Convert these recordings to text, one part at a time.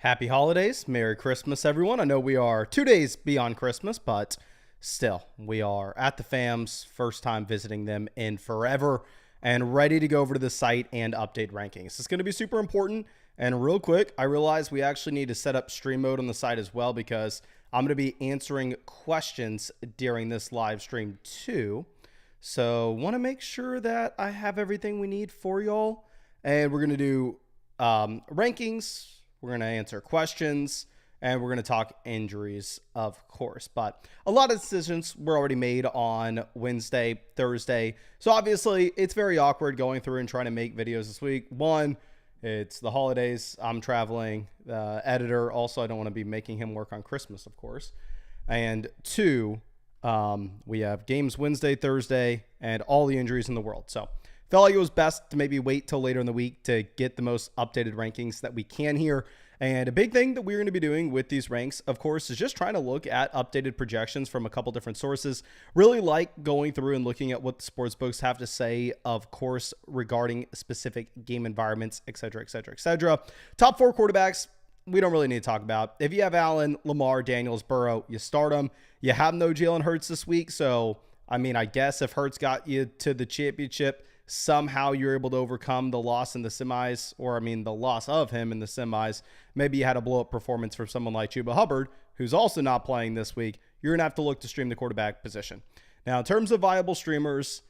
Happy holidays. Merry Christmas, everyone. I know we are 2 days beyond Christmas, but still, we are at the FAMs, first time visiting them in forever, and ready to go over to the site and update rankings. It's going to be super important. And real quick, I realize we actually need to set up stream mode on the site as well because I'm going to be answering questions during this live stream too. So want to make sure that I have everything we need for y'all. And we're going to do rankings. We're going to answer questions, and we're going to talk injuries, of course. But a lot of decisions were already made on Wednesday, Thursday. So obviously, it's very awkward going through and trying to make videos this week. One, it's the holidays. I'm traveling. The editor, also, I don't want to be making him work on Christmas, of course. And two, we have games Wednesday, Thursday, and all the injuries in the world. So felt like it was best to maybe wait till later in the week to get the most updated rankings that we can here. And a big thing that we're going to be doing with these ranks, of course, is just trying to look at updated projections from a couple different sources. Really like going through and looking at what the sports books have to say, of course, regarding specific game environments, et cetera, et cetera, et cetera. Top four quarterbacks, we don't really need to talk about. If you have Allen, Lamar, Daniels, Burrow, you start them. You have no Jalen Hurts this week. So, I mean, I guess if Hurts got you to the championship, somehow you're able to overcome the loss in the semis, or the loss of him in the semis. Maybe you had a blow-up performance from someone like Chuba Hubbard, who's also not playing this week. You're going to have to look to stream the quarterback position. Now, in terms of viable streamers,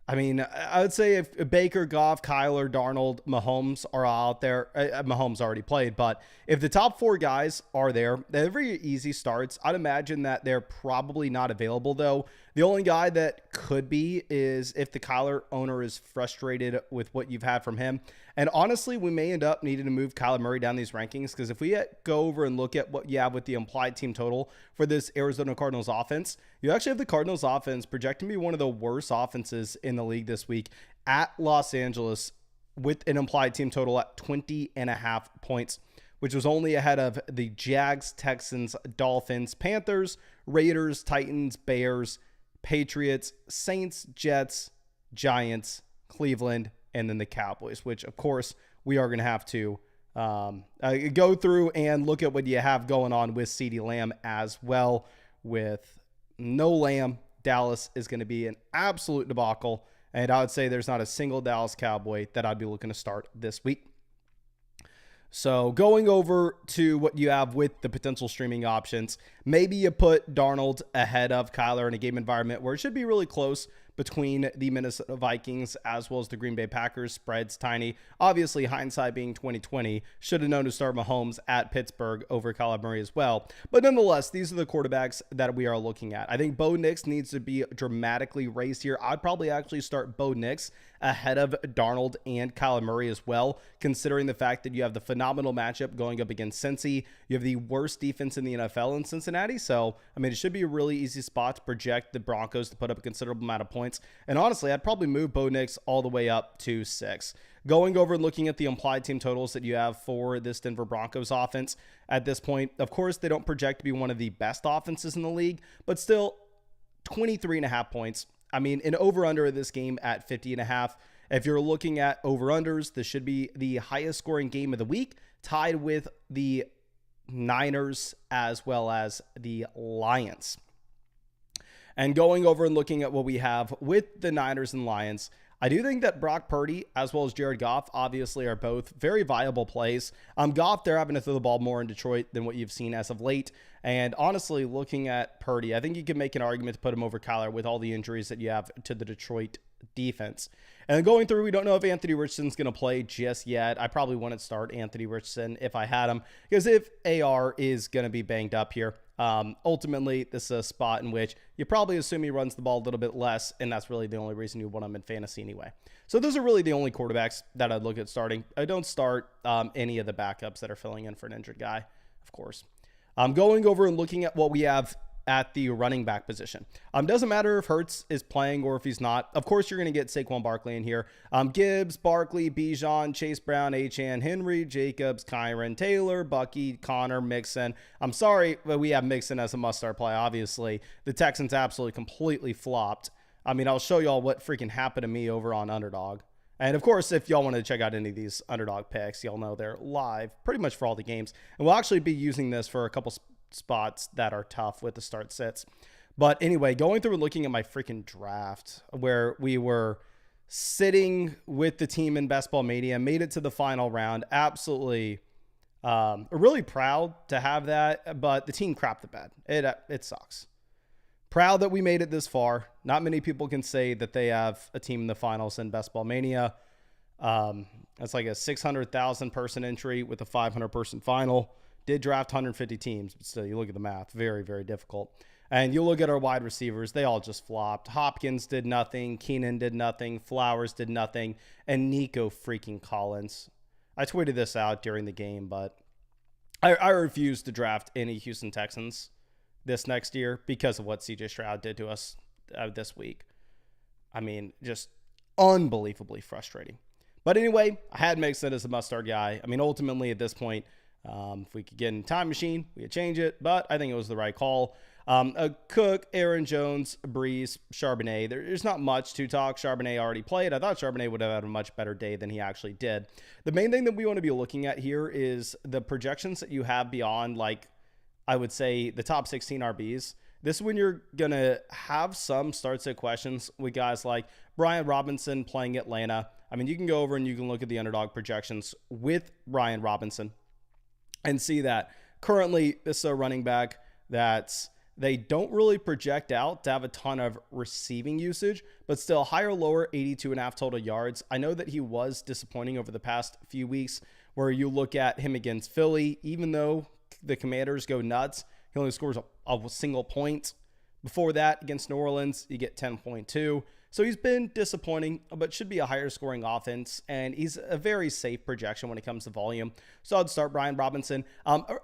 I would say if Baker, Goff, Kyler, Darnold, Mahomes are out there, Mahomes already played, but if the top four guys are there, they're very easy starts. I'd imagine that they're probably not available, though. The only guy that could be is if the Kyler owner is frustrated with what you've had from him. And honestly, we may end up needing to move Kyler Murray down these rankings because if we go over and look at what you have with the implied team total for this Arizona Cardinals offense, you actually have the Cardinals offense projecting to be one of the worst offenses in the league this week at Los Angeles with an implied team total at 20.5 points, which was only ahead of the Jags, Texans, Dolphins, Panthers, Raiders, Titans, Bears, Patriots, Saints, Jets, Giants, Cleveland, and then the Cowboys, which, of course, we are going to have to go through and look at what you have going on with CeeDee Lamb as well. With no Lamb, Dallas is going to be an absolute debacle, and I would say there's not a single Dallas Cowboy that I'd be looking to start this week. So going over to what you have with the potential streaming options, maybe you put Darnold ahead of Kyler in a game environment where it should be really close between the Minnesota Vikings as well as the Green Bay Packers. Spread's tiny. Obviously, hindsight being 2020, should have known to start Mahomes at Pittsburgh over Kyler Murray as well. But nonetheless, these are the quarterbacks that we are looking at. I think Bo Nix needs to be dramatically raised here. I'd probably actually start Bo Nix ahead of Darnold and Kyler Murray as well, considering the fact that you have the phenomenal matchup going up against Cincy. You have the worst defense in the NFL in Cincinnati. So, it should be a really easy spot to project the Broncos to put up a considerable amount of points. And honestly, I'd probably move Bo Nix all the way up to 6. Going over and looking at the implied team totals that you have for this Denver Broncos offense at this point, of course, they don't project to be one of the best offenses in the league, but still 23.5 points. An over-under of this game at 50.5. If you're looking at over-unders, this should be the highest scoring game of the week, tied with the Niners as well as the Lions. And going over and looking at what we have with the Niners and Lions, I do think that Brock Purdy as well as Jared Goff obviously are both very viable plays. Goff, they're having to throw the ball more in Detroit than what you've seen as of late. And honestly, looking at Purdy, I think you can make an argument to put him over Kyler with all the injuries that you have to the Detroit defense. And then going through, we don't know if Anthony Richardson's going to play just yet. I probably wouldn't start Anthony Richardson if I had him, because if AR is going to be banged up here, ultimately, this is a spot in which you probably assume he runs the ball a little bit less, and that's really the only reason you want him in fantasy anyway. So those are really the only quarterbacks that I'd look at starting. I don't start any of the backups that are filling in for an injured guy, of course. Going over and looking at what we have at the running back position. Doesn't matter if Hurts is playing or if he's not. Of course, you're going to get Saquon Barkley in here. Gibbs, Barkley, Bijan, Chase Brown, Achane, Henry, Jacobs, Kyron, Taylor, Bucky, Connor, Mixon. I'm sorry, but we have Mixon as a must-start play, obviously. The Texans absolutely completely flopped. I'll show y'all what freaking happened to me over on Underdog. And of course, if y'all want to check out any of these underdog picks, y'all know they're live pretty much for all the games. And we'll actually be using this for a couple spots that are tough with the start sits. But anyway, going through and looking at my freaking draft where we were sitting with the team in Best Ball Mania, made it to the final round. Absolutely really proud to have that, but the team crapped the bed. It sucks. Proud that we made it this far. Not many people can say that they have a team in the finals in Best Ball Mania. That's like a 600,000 person entry with a 500 person final. Did draft 150 teams, but still, you look at the math. Very, very difficult. And you look at our wide receivers, they all just flopped. Hopkins did nothing. Keenan did nothing. Flowers did nothing. And Nico freaking Collins. I tweeted this out during the game, but I refuse to draft any Houston Texans this next year because of what CJ Stroud did to us this week. I mean, just unbelievably frustrating. But anyway, I had Mixon as a must-start guy. I mean, ultimately at this point, if we could get in a time machine, we could change it, but I think it was the right call. Cook, Aaron Jones, Breeze, Charbonnet. There's not much to talk. Charbonnet already played. I thought Charbonnet would have had a much better day than he actually did. The main thing that we want to be looking at here is the projections that you have beyond, like, I would say the top 16 RBs. This is when you're going to have some start-sit questions with guys like Brian Robinson playing Atlanta. I mean, you can go over and you can look at the underdog projections with Brian Robinson and see that currently this is a running back that's they don't really project out to have a ton of receiving usage, but still higher, lower, 82.5 total yards. I know that he was disappointing over the past few weeks where you look at him against Philly, even though the Commanders go nuts, he only scores a single point. Before that, against New Orleans, you get 10.2. So he's been disappointing, but should be a higher scoring offense, and he's a very safe projection when it comes to volume. So I'd start Brian Robinson.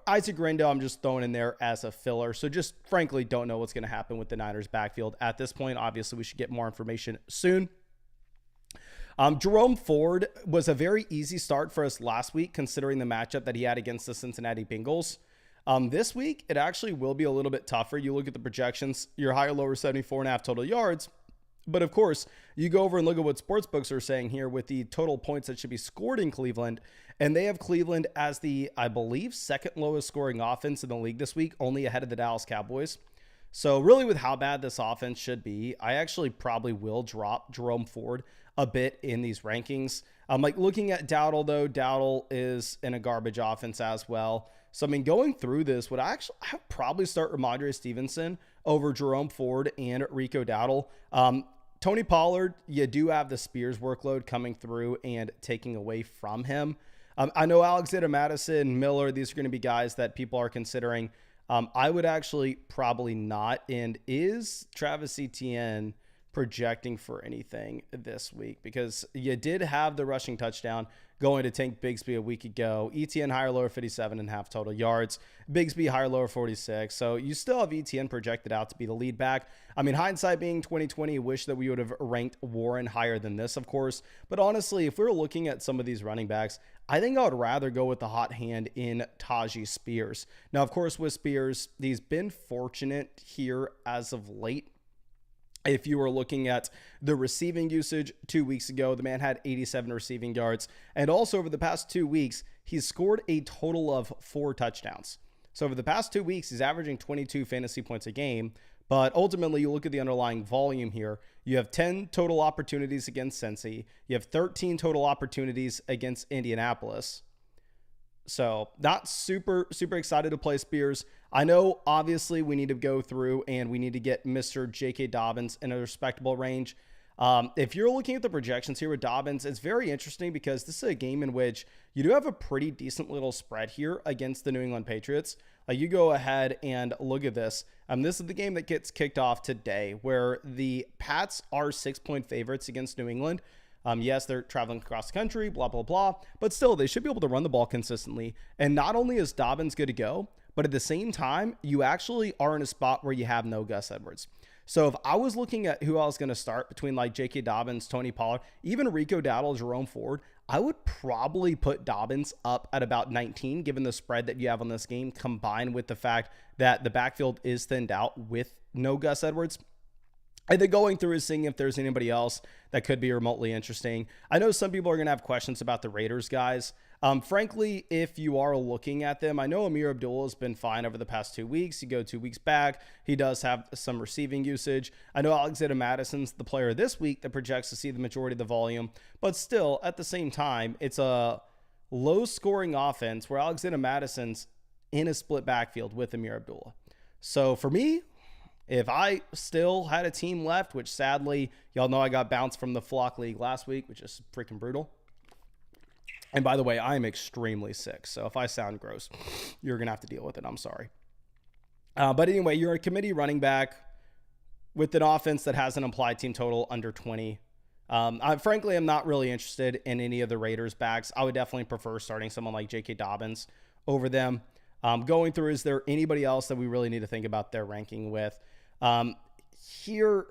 Isaac Rendo, I'm just throwing in there as a filler. So just frankly don't know what's going to happen with the Niners backfield at this point. Obviously, we should get more information soon. Jerome Ford was a very easy start for us last week, considering the matchup that he had against the Cincinnati Bengals. This week, it actually will be a little bit tougher. You look at the projections, your higher, lower, 74.5 total yards. But of course, you go over and look at what sportsbooks are saying here with the total points that should be scored in Cleveland. And they have Cleveland as the, I believe, second lowest scoring offense in the league this week, only ahead of the Dallas Cowboys. So really with how bad this offense should be, I actually probably will drop Jerome Ford a bit in these rankings. Like looking at Dowdle, though, Dowdle is in a garbage offense as well. So, I mean, going through this, I probably start Ramondre Stevenson over Jerome Ford and Rico Dowdle. Tony Pollard, you do have the Spears workload coming through and taking away from him. I know Alexander Madison, Miller, these are going to be guys that people are considering. I would actually probably not. And is Travis Etienne projecting for anything this week? Because you did have the rushing touchdown going to Tank Bigsby a week ago. Etienne higher, lower, 57.5 total yards. Bigsby higher, lower, 46. So you still have Etienne projected out to be the lead back. I mean, hindsight being 2020, wish that we would have ranked Warren higher than this, of course. But honestly, if we were looking at some of these running backs, I think I would rather go with the hot hand in Tajee Spears. Now, of course, with Spears, he's been fortunate here as of late. If you were looking at the receiving usage 2 weeks ago, the man had 87 receiving yards. And also over the past 2 weeks, he's scored a total of 4 touchdowns. So over the past 2 weeks, he's averaging 22 fantasy points a game. But ultimately, you look at the underlying volume here. You have 10 total opportunities against Cincy. You have 13 total opportunities against Indianapolis. So not super excited to play Spears. I know, obviously, we need to go through and we need to get Mr. J.K. Dobbins in a respectable range. If you're looking at the projections here with Dobbins, it's very interesting because this is a game in which you do have a pretty decent little spread here against the New England Patriots. You go ahead and look at this. This is the game that gets kicked off today where the Pats are 6-point favorites against New England. Yes, they're traveling across the country, blah, blah, blah. But still, they should be able to run the ball consistently. And not only is Dobbins good to go, but at the same time, you actually are in a spot where you have no Gus Edwards. So if I was looking at who I was going to start between like J.K. Dobbins, Tony Pollard, even Rico Dowdle, Jerome Ford, I would probably put Dobbins up at about 19, given the spread that you have on this game, combined with the fact that the backfield is thinned out with no Gus Edwards. And then going through is seeing if there's anybody else that could be remotely interesting. I know some people are going to have questions about the Raiders guys. Frankly, if you are looking at them, I know Amir Abdullah has been fine over the past 2 weeks. You go 2 weeks back, he does have some receiving usage. I know Alexander Madison's the player this week that projects to see the majority of the volume. But still, at the same time, it's a low-scoring offense where Alexander Madison's in a split backfield with Amir Abdullah. So for me, if I still had a team left, which sadly, y'all know I got bounced from the Flock League last week, which is freaking brutal. And by the way, I am extremely sick. So if I sound gross, you're going to have to deal with it. I'm sorry. But anyway, you're a committee running back with an offense that has an implied team total under 20. Frankly, I'm not really interested in any of the Raiders backs. I would definitely prefer starting someone like J.K. Dobbins over them. Going through, is there anybody else that we really need to think about their ranking with? Here,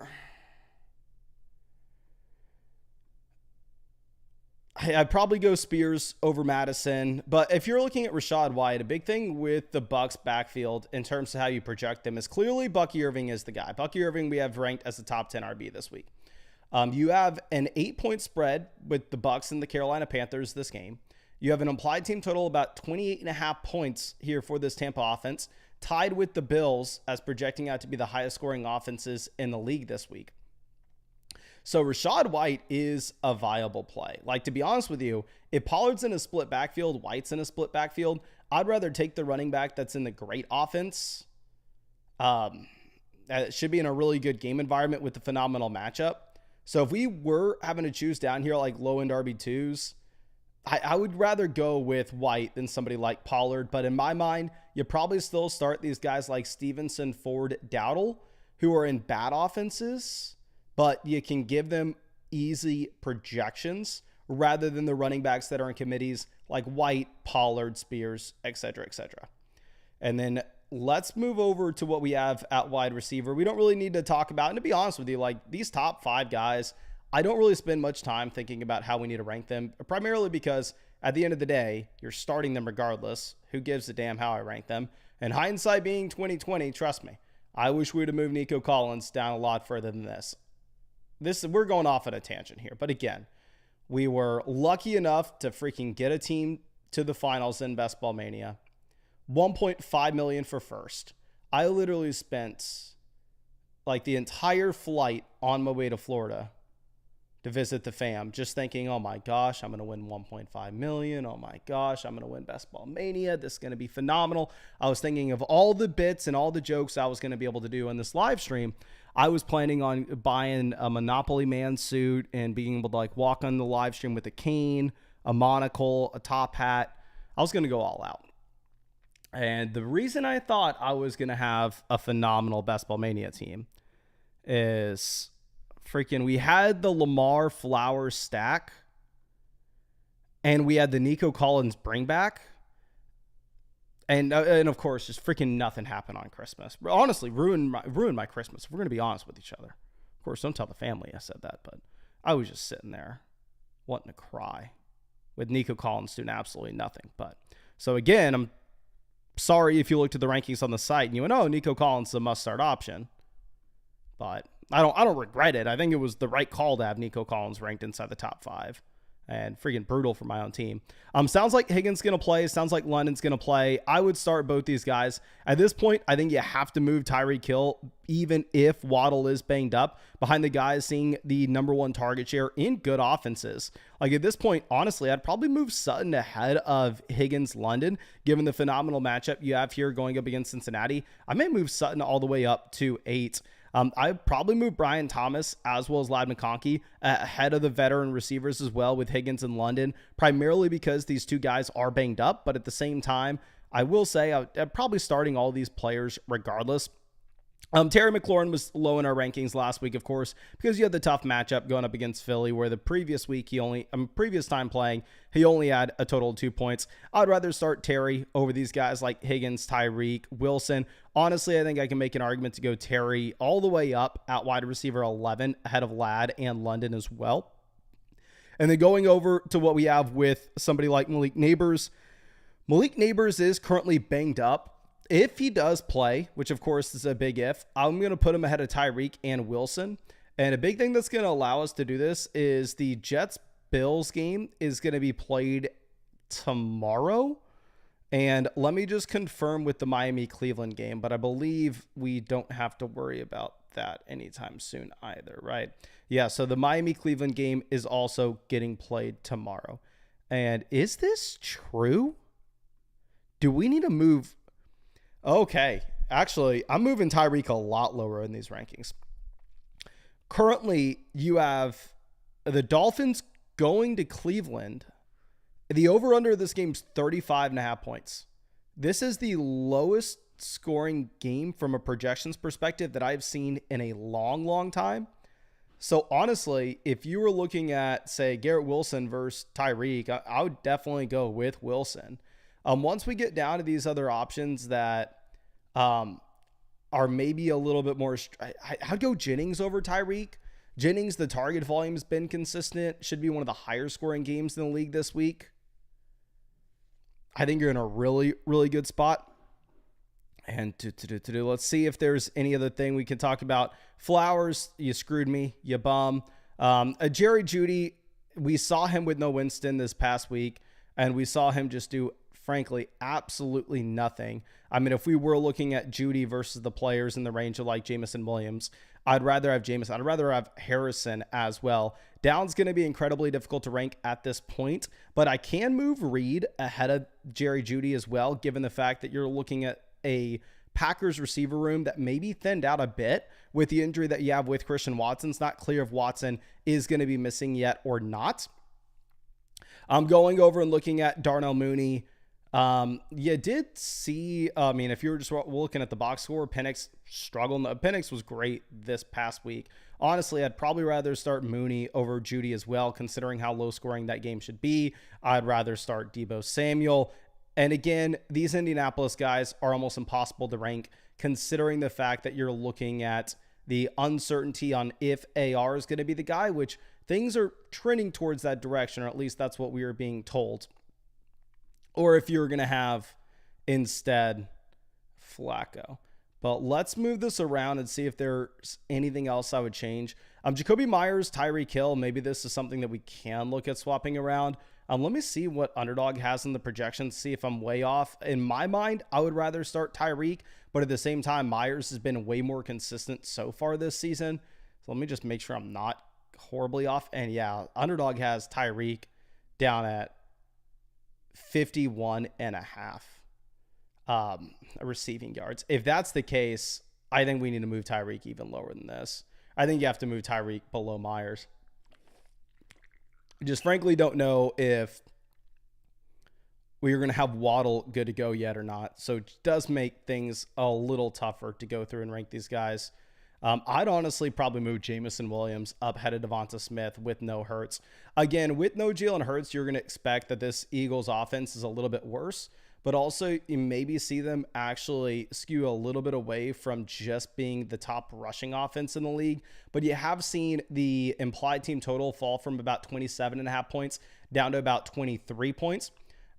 I'd probably go Spears over Madison, but if you're looking at Rachaad White, a big thing with the Bucs backfield in terms of how you project them is clearly Bucky Irving is the guy. Bucky Irving we have ranked as the top 10 RB this week. You have an 8-point spread with the Bucs and the Carolina Panthers this game. You have an implied team total about 28.5 points here for this Tampa offense, tied with the Bills as projecting out to be the highest scoring offenses in the league this week. So Rachaad White is a viable play. Like, to be honest with you, if Pollard's in a split backfield, White's in a split backfield, I'd rather take the running back that's in the great offense. It should be in a really good game environment with the phenomenal matchup. So if we were having to choose down here like low-end RB2s, I would rather go with White than somebody like Pollard. But in my mind, you probably still start these guys like Stevenson, Ford, Dowdle, who are in bad offenses, but you can give them easy projections rather than the running backs that are in committees like White, Pollard, Spears, etc., etc. And then let's move over to what we have at wide receiver. We don't really need to talk about, and to be honest with you, like these top 5 guys, I don't really spend much time thinking about how we need to rank them, primarily because at the end of the day, you're starting them regardless. Who gives a damn how I rank them? And hindsight being 2020, trust me, I wish we would have moved Nico Collins down a lot further than this. We're going off on a tangent here, but again, we were lucky enough to freaking get a team to the finals in Best Ball Mania. $1.5 million for first. I literally spent like the entire flight on my way to Florida to visit the fam, just thinking, oh my gosh, I'm going to win $1.5 million. Oh my gosh, I'm going to win Best Ball Mania. This is going to be phenomenal. I was thinking of all the bits and all the jokes I was going to be able to do in this live stream. I was planning on buying a Monopoly Man suit and being able to like walk on the live stream with a cane, a monocle, a top hat. I was going to go all out. And the reason I thought I was going to have a phenomenal Best Ball Mania team is freaking, we had the Lamar Flowers stack and we had the Nico Collins bring back. And of course, just freaking nothing happened on Christmas. Honestly, ruined my Christmas. If we're going to be honest with each other. Of course, don't tell the family I said that, but I was just sitting there wanting to cry with Nico Collins doing absolutely nothing. But so again, I'm sorry if you looked at the rankings on the site and you went, oh, Nico Collins is a must-start option. But I don't regret it. I think it was the right call to have Nico Collins ranked inside the top 5. And freaking brutal for my own team. Sounds like Higgins going to play. Sounds like London's going to play. I would start both these guys. At this point, I think you have to move Tyreek Hill, even if Waddle is banged up, behind the guys seeing the number 1 target share in good offenses. Like at this point, honestly, I'd probably move Sutton ahead of Higgins, London, given the phenomenal matchup you have here going up against Cincinnati. I may move Sutton all the way up to 8. I'd probably move Brian Thomas as well as Ladd McConkey ahead of the veteran receivers as well with Higgins and London, primarily because these two guys are banged up. But at the same time, I will say I'm probably starting all these players regardless. Terry McLaurin was low in our rankings last week, of course, because you had the tough matchup going up against Philly, where the previous week previous time playing, he only had a total of 2 points. I'd rather start Terry over these guys like Higgins, Tyreek, Wilson. Honestly, I think I can make an argument to go Terry all the way up at wide receiver 11 ahead of Ladd and London as well. And then going over to what we have with somebody like Malik Neighbors. Malik Neighbors is currently banged up. If he does play, which of course is a big if, I'm going to put him ahead of Tyreek and Wilson. And a big thing that's going to allow us to do this is the Jets-Bills game is going to be played tomorrow. And let me just confirm with the Miami-Cleveland game, but I believe we don't have to worry about that anytime soon either, right? Yeah, so the Miami-Cleveland game is also getting played tomorrow. And is this true? Do we need to move? Okay, actually, I'm moving Tyreek a lot lower in these rankings. Currently, you have the Dolphins going to Cleveland. The over-under of this game is 35.5 points. This is the lowest scoring game from a projections perspective that I've seen in a long, long time. So honestly, if you were looking at, say, Garrett Wilson versus Tyreek, I would definitely go with Wilson. Once we get down to these other options that are maybe a little bit more, I'd go Jennings over Tyreek. Jennings, the target volume has been consistent. Should be one of the higher scoring games in the league this week. I think you're in a really, really good spot. And let's see if there's any other thing we can talk about. Flowers, you screwed me, you bum. Jerry Jeudy, we saw him with no Winston this past week, and we saw him just do, frankly, absolutely nothing. I mean, if we were looking at Jeudy versus the players in the range of like Jameson Williams, I'd rather have Jameson. I'd rather have Harrison as well. Down's going to be incredibly difficult to rank at this point, but I can move Reed ahead of Jerry Jeudy as well, given the fact that you're looking at a Packers receiver room that maybe thinned out a bit with the injury that you have with Christian Watson. It's not clear if Watson is going to be missing yet or not. I'm going over and looking at Darnell Mooney. You did see, I mean, if you were just looking at the box score, Penix struggled. Penix was great this past week. Honestly, I'd probably rather start Mooney over Jeudy as well, considering how low scoring that game should be. I'd rather start Deebo Samuel. And again, these Indianapolis guys are almost impossible to rank, considering the fact that you're looking at the uncertainty on if AR is going to be the guy, which things are trending towards that direction, or at least that's what we are being told. Or if you're going to have instead Flacco. But let's move this around and see if there's anything else I would change. Jacoby Myers, Tyreek Hill, maybe this is something that we can look at swapping around. Let me see what Underdog has in the projections, see if I'm way off. In my mind, I would rather start Tyreek, but at the same time, Myers has been way more consistent so far this season. So let me just make sure I'm not horribly off. And yeah, Underdog has Tyreek down at 51.5 receiving yards. If that's the case, I think we need to move Tyreek even lower than this. I think you have to move Tyreek below Myers. Just frankly don't know if we're going to have Waddle good to go yet or not. So it does make things a little tougher to go through and rank these guys. I'd honestly probably move Jameson Williams up ahead of Devonta Smith with no Hurts. Again, with no Jalen Hurts, you're going to expect that this Eagles offense is a little bit worse, but also you maybe see them actually skew a little bit away from just being the top rushing offense in the league. But you have seen the implied team total fall from about 27.5 points down to about 23 points.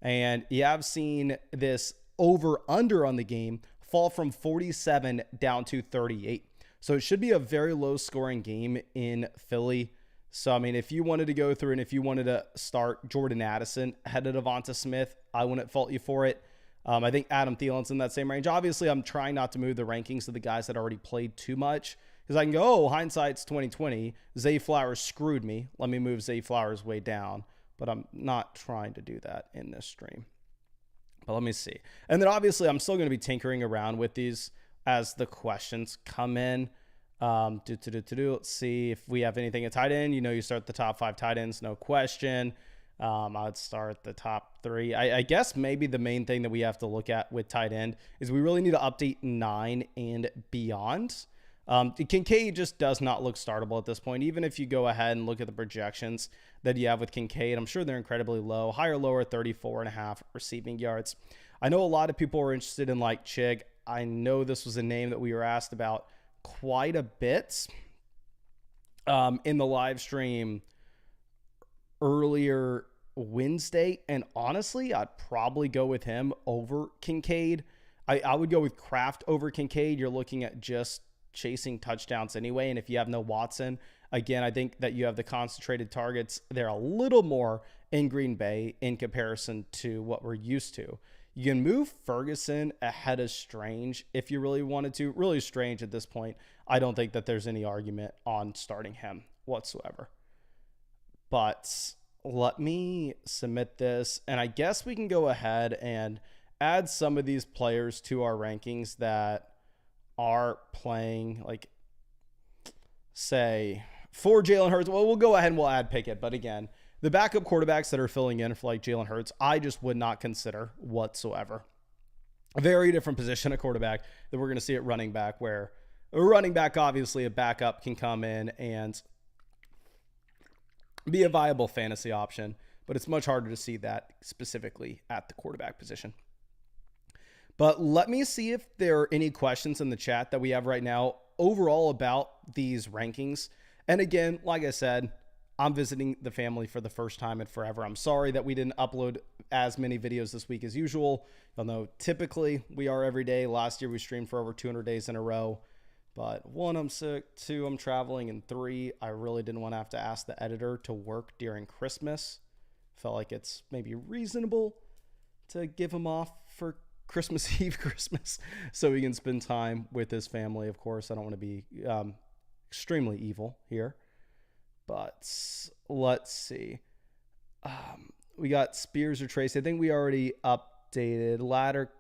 And you have seen this over-under on the game fall from 47 down to 38. So it should be a very low-scoring game in Philly. So, I mean, if you wanted to go through and if you wanted to start Jordan Addison ahead of Devonta Smith, I wouldn't fault you for it. I think Adam Thielen's in that same range. Obviously, I'm trying not to move the rankings of the guys that already played too much because I can go, oh, hindsight's 2020. Zay Flowers screwed me. Let me move Zay Flowers way down. But I'm not trying to do that in this stream. But let me see. And then, obviously, I'm still going to be tinkering around with these as the questions come in. Let's see if we have anything at tight end. You know, you start the top 5 tight ends, no question. I would start the top 3. I guess maybe the main thing that we have to look at with tight end is we really need to update 9 and beyond. Kincaid just does not look startable at this point. Even if you go ahead and look at the projections that you have with Kincaid, I'm sure they're incredibly low. Higher, lower, 34.5 receiving yards. I know a lot of people are interested in like Chig. I know this was a name that we were asked about quite a bit in the live stream earlier Wednesday. And honestly, I'd probably go with him over Kincaid. I would go with Kraft over Kincaid. You're looking at just chasing touchdowns anyway. And if you have no Watson, again, I think that you have the concentrated targets. They're a little more in Green Bay in comparison to what we're used to. You can move Ferguson ahead of Strange if you really wanted to. Really Strange at this point. I don't think that there's any argument on starting him whatsoever. But let me submit this, and I guess we can go ahead and add some of these players to our rankings that are playing, like, say, for Jalen Hurts. Well, we'll go ahead and we'll add Pickett. But again, the backup quarterbacks that are filling in for like Jalen Hurts, I just would not consider whatsoever. A very different position at quarterback that we're going to see at running back, where a running back, obviously a backup, can come in and be a viable fantasy option, but it's much harder to see that specifically at the quarterback position. But let me see if there are any questions in the chat that we have right now overall about these rankings. And again, like I said, I'm visiting the family for the first time in forever. I'm sorry that we didn't upload as many videos this week as usual. You'll know typically we are every day. Last year we streamed for over 200 days in a row. But 1, I'm sick. 2, I'm traveling. And 3, I really didn't want to have to ask the editor to work during Christmas. Felt like it's maybe reasonable to give him off for Christmas Eve, so he can spend time with his family. Of course, I don't want to be extremely evil here. But let's see. We got Spears or Tracy. I think we already updated. Ladder,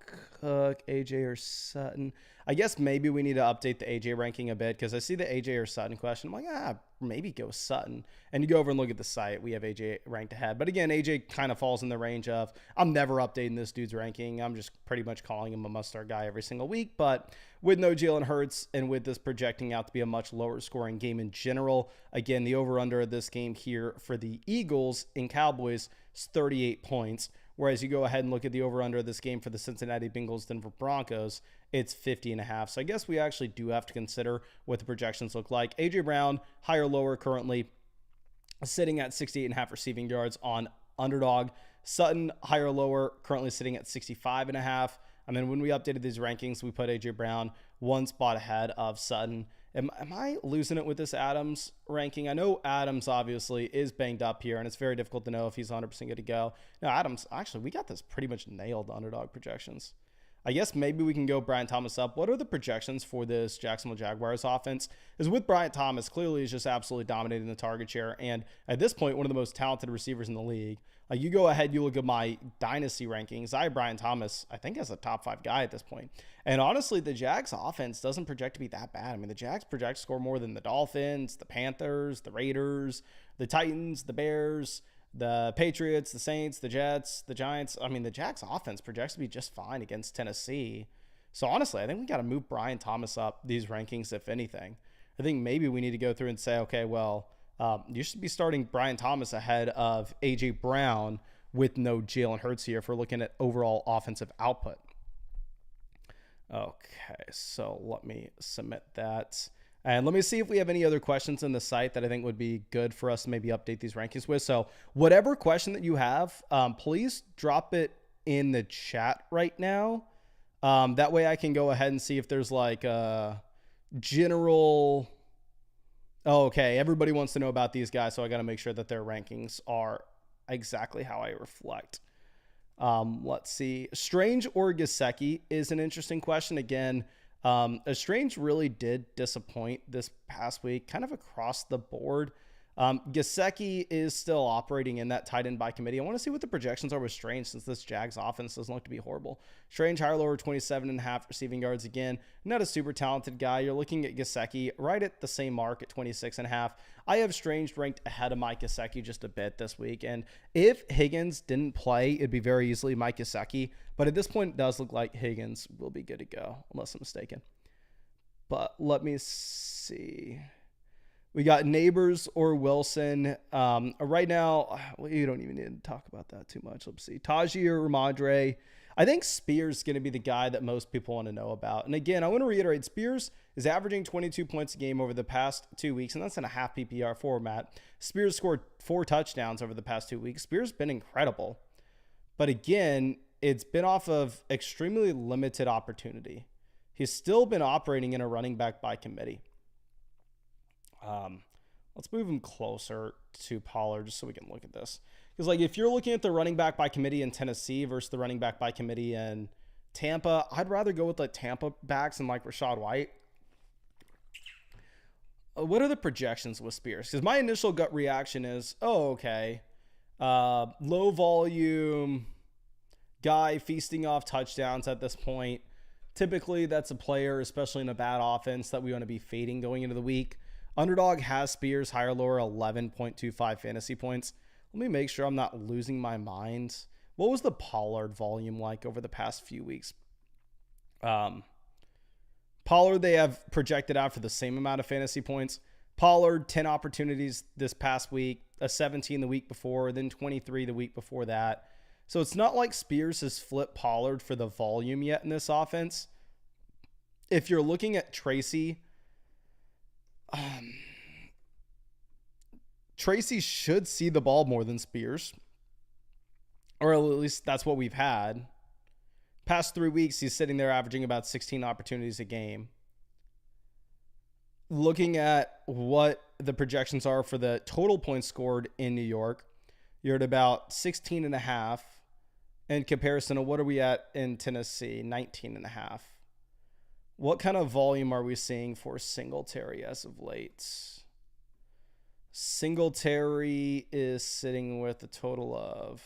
Cook, AJ, or Sutton. I guess maybe we need to update the AJ ranking a bit, because I see the AJ or Sutton question. I'm like, maybe go Sutton. And you go over and look at the site. We have AJ ranked ahead. But again, AJ kind of falls in the range of, I'm never updating this dude's ranking. I'm just pretty much calling him a must-start guy every single week. But with no Jalen Hurts and with this projecting out to be a much lower scoring game in general, again, the over-under of this game here for the Eagles and Cowboys is 38 points. Whereas you go ahead and look at the over-under of this game for the Cincinnati Bengals, Denver Broncos, it's 50.5. So I guess we actually do have to consider what the projections look like. A.J. Brown, higher, lower, currently sitting at 68.5 receiving yards on Underdog. Sutton, higher, lower, currently sitting at 65.5. I mean, when we updated these rankings, we put A.J. Brown one spot ahead of Sutton. Am I losing it with this Adams ranking? I know Adams obviously is banged up here, and it's very difficult to know if he's 100% good to go. No, Adams, actually, we got this pretty much nailed, the Underdog projections. I guess maybe we can go Brian Thomas up. What are the projections for this Jacksonville Jaguars offense? Is with Brian Thomas, clearly is just absolutely dominating the target share, and at this point, one of the most talented receivers in the league. You go ahead, you look at my dynasty rankings. I have Brian Thomas, I think, as a top 5 guy at this point. And honestly, the Jags offense doesn't project to be that bad. I mean, the Jags project to score more than the Dolphins, the Panthers, the Raiders, the Titans, the Bears, the Patriots, the Saints, the Jets, the Giants. I mean, the Jags offense projects to be just fine against Tennessee. So honestly, I think we got to move Brian Thomas up these rankings, if anything. I think maybe we need to go through and say, okay, well, you should be starting Brian Thomas ahead of A.J. Brown with no Jalen Hurts here if we're looking at overall offensive output. Okay, so let me submit that. And let me see if we have any other questions in the site that I think would be good for us to maybe update these rankings with. So whatever question that you have, please drop it in the chat right now. That way I can go ahead and see if there's like a general... Oh, okay, everybody wants to know about these guys, so I got to make sure that their rankings are exactly how I reflect. Let's see. Strange or Gesicki is an interesting question. Again, Strange really did disappoint this past week, kind of across the board. Gesicki is still operating in that tight end by committee. I want to see what the projections are with Strange, since this Jags offense doesn't look to be horrible. Strange, higher, lower, 27.5 receiving yards. Again, not a super talented guy. You're looking at Gesicki right at the same mark at 26.5. I have Strange ranked ahead of Mike Gesicki just a bit this week. And if Higgins didn't play, it'd be very easily Mike Gesicki. But at this point, it does look like Higgins will be good to go, unless I'm mistaken. But let me see. We got Neighbors or Wilson. Right now, well, you don't even need to talk about that too much. Let's see. Tajee or Ramadre. I think Spears is going to be the guy that most people want to know about. And again, I want to reiterate, Spears is averaging 22 points a game over the past 2 weeks, and that's in a half PPR format. Spears scored 4 touchdowns over the past 2 weeks. Spears has been incredible. But again, it's been off of extremely limited opportunity. He's still been operating in a running back by committee. Let's move him closer to Pollard just so we can look at this. Because, like, if you're looking at the running back by committee in Tennessee versus the running back by committee in Tampa, I'd rather go with the Tampa backs and like Rachaad White. What are the projections with Spears? Because my initial gut reaction is, oh, okay. Low volume guy feasting off touchdowns at this point. Typically, that's a player, especially in a bad offense, that we want to be fading going into the week. Underdog has Spears higher lower 11.25 fantasy points. Let me make sure I'm not losing my mind. What was the Pollard volume like over the past few weeks? Pollard, they have projected out for the same amount of fantasy points. Pollard, 10 opportunities this past week, a 17 the week before, then 23 the week before that. So it's not like Spears has flipped Pollard for the volume yet in this offense. If you're looking at Tracy, Tracy should see the ball more than Spears, or at least that's what we've had. Past 3 weeks, he's sitting there averaging about 16 opportunities a game. Looking at what the projections are for the total points scored in New York, you're at about 16 and a half. In comparison to what are we at in Tennessee? 19 and a half. What kind of volume are we seeing for Singletary as of late? Singletary is sitting with a total of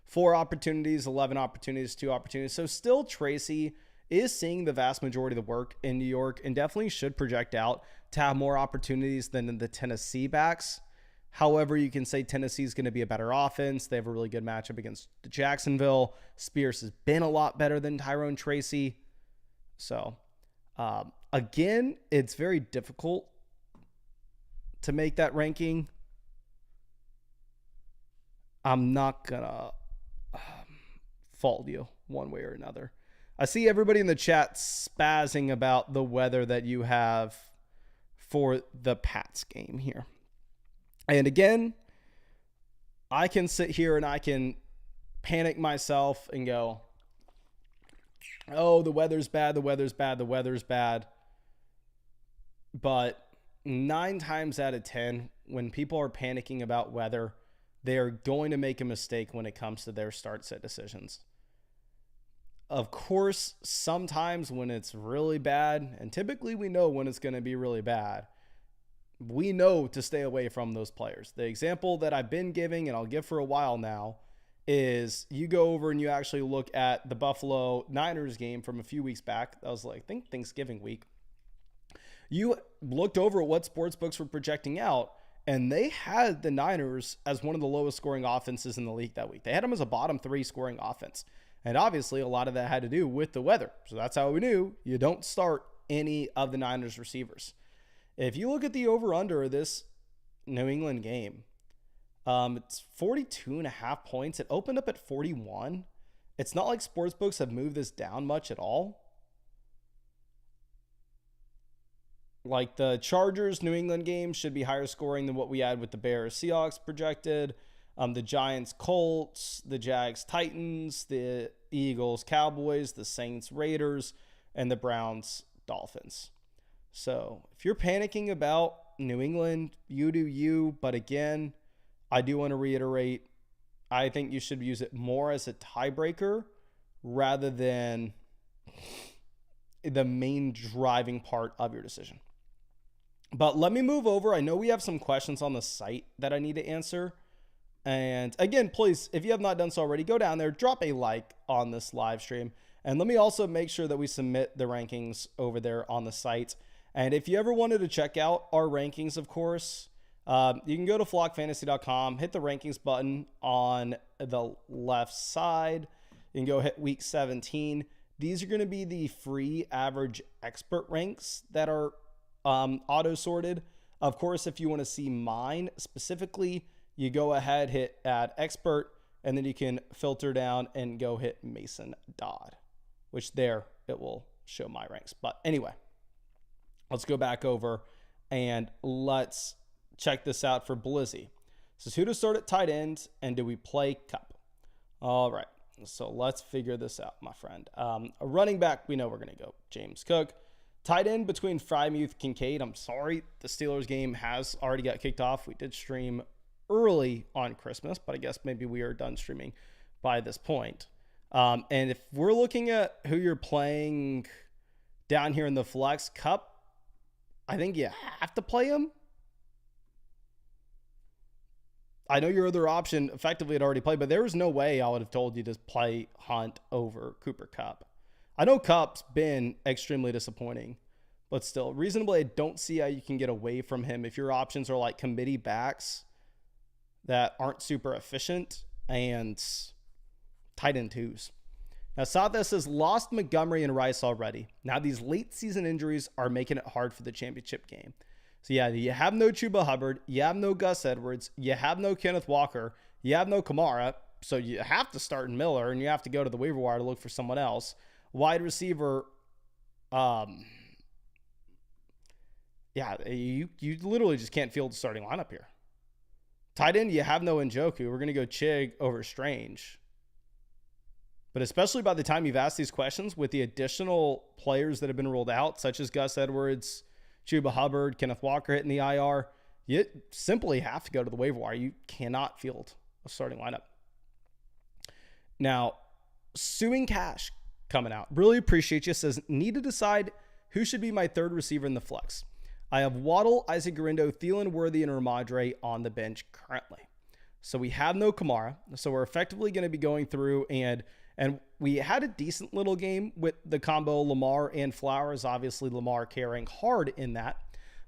4 opportunities, 11 opportunities, 2 opportunities. So still Tracy is seeing the vast majority of the work in New York and definitely should project out to have more opportunities than the Tennessee backs. However, you can say Tennessee is going to be a better offense. They have a really good matchup against Jacksonville. Spears has been a lot better than Tyrone Tracy. So, again, it's very difficult to make that ranking. I'm not going to fault you one way or another. I see everybody in the chat spazzing about the weather that you have for the Pats game here. And again, I can sit here and I can panic myself and go, oh, the weather's bad, the weather's bad, the weather's bad. But 9 times out of 10, when people are panicking about weather, they are going to make a mistake when it comes to their start set decisions. Of course, sometimes when it's really bad, and typically we know when it's going to be really bad, we know to stay away from those players. The example that I've been giving, and I'll give for a while now, is you go over and you actually look at the Buffalo Niners game from a few weeks back. That was like, I think Thanksgiving week. You looked over at what sportsbooks were projecting out, and they had the Niners as one of the lowest scoring offenses in the league that week. They had them as a bottom 3 scoring offense. And obviously, a lot of that had to do with the weather. So that's how we knew you don't start any of the Niners receivers. If you look at the over-under of this New England game, it's 42.5 points. It opened up at 41. It's not like sportsbooks have moved this down much at all. Like the Chargers New England game should be higher scoring than what we had with the Bears Seahawks projected. The Giants Colts, the Jags Titans, the Eagles Cowboys, the Saints Raiders, and the Browns Dolphins. So if you're panicking about New England, you do you. But again, I do want to reiterate, I think you should use it more as a tiebreaker rather than the main driving part of your decision. But let me move over. I know we have some questions on the site that I need to answer. And again, please, if you have not done so already, go down there, drop a like on this live stream. And let me also make sure that we submit the rankings over there on the site. And if you ever wanted to check out our rankings, of course, you can go to flockfantasy.com, hit the rankings button on the left side. You can go hit week 17. These are going to be the free average expert ranks that are auto-sorted. Of course, if you want to see mine specifically, you go ahead, hit add expert, and then you can filter down and go hit Mason Dodd, which there it will show my ranks. But anyway, let's go back over and let's check this out for Blizzy. This is who to start at tight end, and do we play Cup? All right. So let's figure this out, my friend. A running back, we know we're going to go James Cook. Tight end between Freiermuth, Kincaid. I'm sorry, the Steelers game has already got kicked off. We did stream early on Christmas, but I guess maybe we are done streaming by this point. And if we're looking at who you're playing down here in the flex, Cup, I think you have to play him. I know your other option effectively had already played, but there was no way I would have told you to play Hunt over Cooper Kupp. I know Kupp's been extremely disappointing, but still, reasonably, I don't see how you can get away from him if your options are like committee backs that aren't super efficient and tight end twos. Now, Southwest has lost Montgomery and Rice already. Now, these late season injuries are making it hard for the championship game. So, yeah, you have no Chuba Hubbard. You have no Gus Edwards. You have no Kenneth Walker. You have no Kamara. So, you have to start in Miller, and you have to go to the waiver wire to look for someone else. Wide receiver, you literally just can't field the starting lineup here. Tight end, you have no Njoku. We're going to go Chig over Strange. But especially by the time you've asked these questions with the additional players that have been ruled out, such as Gus Edwards, Chuba Hubbard, Kenneth Walker hitting the IR, you simply have to go to the waiver wire. You cannot field a starting lineup. Now, Suing Cash coming out. Really appreciate you. Says, need to decide who should be my third receiver in the flex. I have Waddle, Isaac Guerrero, Thielen, Worthy, and Ramadre on the bench currently. So we have no Kamara. So we're effectively going to be going through and we had a decent little game with the combo Lamar and Flowers. Obviously, Lamar carrying hard in that.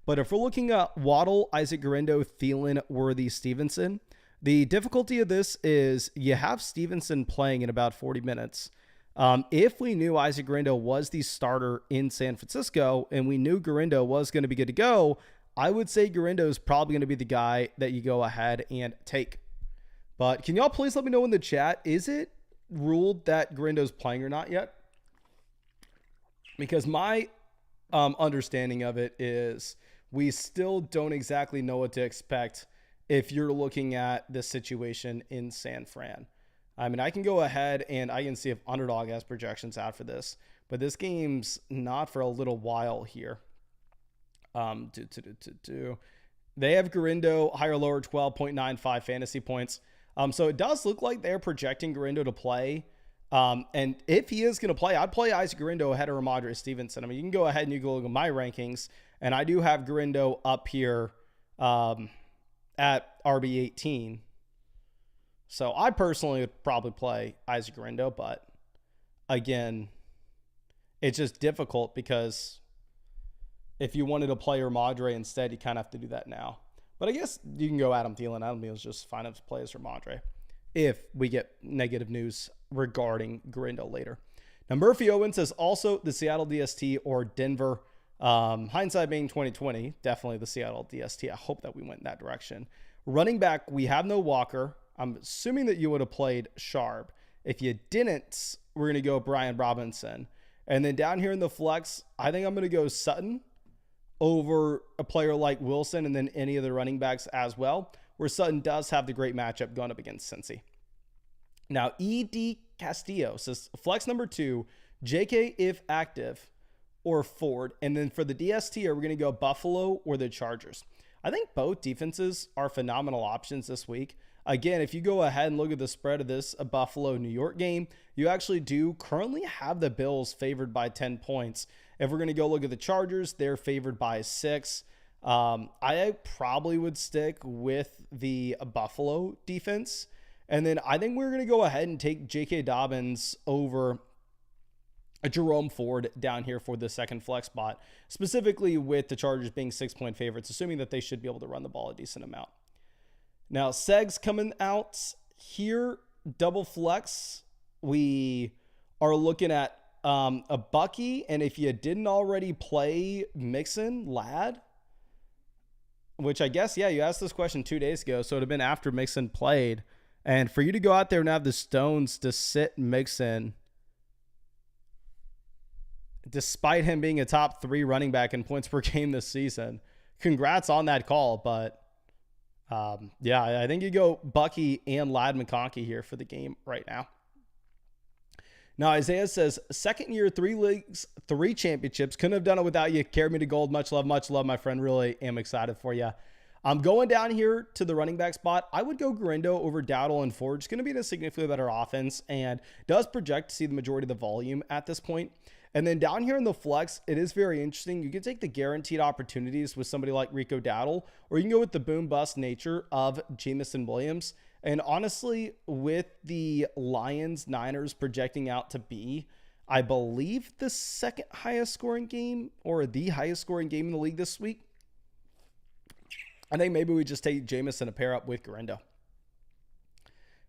But if we're looking at Waddle, Isaac Guerrero, Thielen, Worthy, Stevenson, the difficulty of this is you have Stevenson playing in about 40 minutes. If we knew Isaac Guerrero was the starter in San Francisco and we knew Guerrero was going to be good to go, I would say Guerrero is probably going to be the guy that you go ahead and take. But can y'all please let me know in the chat, is it ruled that Guerrero's playing or not yet? Because my understanding of it is we still don't exactly know what to expect if you're looking at this situation in San Fran. I mean, I can go ahead and I can see if Underdog has projections out for this, but this game's not for a little while here. They have Guerrero higher lower 12.95 fantasy points. So it does look like they're projecting Guerrero to play. And if he is going to play, I'd play Isaac Guerrero ahead of Ramadre Stevenson. I mean, you can go ahead and you can look at my rankings, and I do have Guerrero up here at RB18. So I personally would probably play Isaac Guerrero, but again, it's just difficult because if you wanted to play Ramadre instead, you kind of have to do that now. But I guess you can go Adam Thielen. Adam Thielen's just fine as play as Ramadre if we get negative news regarding Guerrero later. Now, Murphy Owens says also the Seattle DST or Denver. Hindsight being 2020, definitely the Seattle DST. I hope that we went in that direction. Running back, we have no Walker. I'm assuming that you would have played Sharp. If you didn't, we're going to go Brian Robinson. And then down here in the flex, I think I'm going to go Sutton over a player like Wilson and then any of the running backs as well, where Sutton does have the great matchup going up against Cincy. Now, E.D. Castillo says flex number 2, J.K. if active or Ford. And then for the DST, are we going to go Buffalo or the Chargers? I think both defenses are phenomenal options this week. Again, if you go ahead and look at the spread of this Buffalo-New York game, you actually do currently have the Bills favored by 10 points. If we're going to go look at the Chargers, they're favored by 6. I probably would stick with the Buffalo defense. And then I think we're going to go ahead and take J.K. Dobbins over Jerome Ford down here for the second flex spot, specifically with the Chargers being 6-point favorites, assuming that they should be able to run the ball a decent amount. Now, Segs coming out here, double flex. We are looking at a Bucky, and if you didn't already play Mixon, Ladd, which I guess, yeah, you asked this question 2 days ago, so it would have been after Mixon played. And for you to go out there and have the stones to sit Mixon, despite him being a top 3 running back in points per game this season, congrats on that call. But yeah, I think you go Bucky and Ladd McConkey here for the game right now. Now, Isaiah says, second year, 3 leagues, 3 championships. Couldn't have done it without you. Carried me to gold. Much love, my friend. Really am excited for you. I'm going down here to the running back spot. I would go Garindo over Dowdle and Ford. It's going to be a significantly better offense and does project to see the majority of the volume at this point. And then down here in the flex, it is very interesting. You can take the guaranteed opportunities with somebody like Rico Dowdle, or you can go with the boom bust nature of Jamison Williams. And honestly, with the Lions-Niners projecting out to be, I believe, the second highest scoring game or the highest scoring game in the league this week, I think maybe we just take Jamison and pair up with Garindo.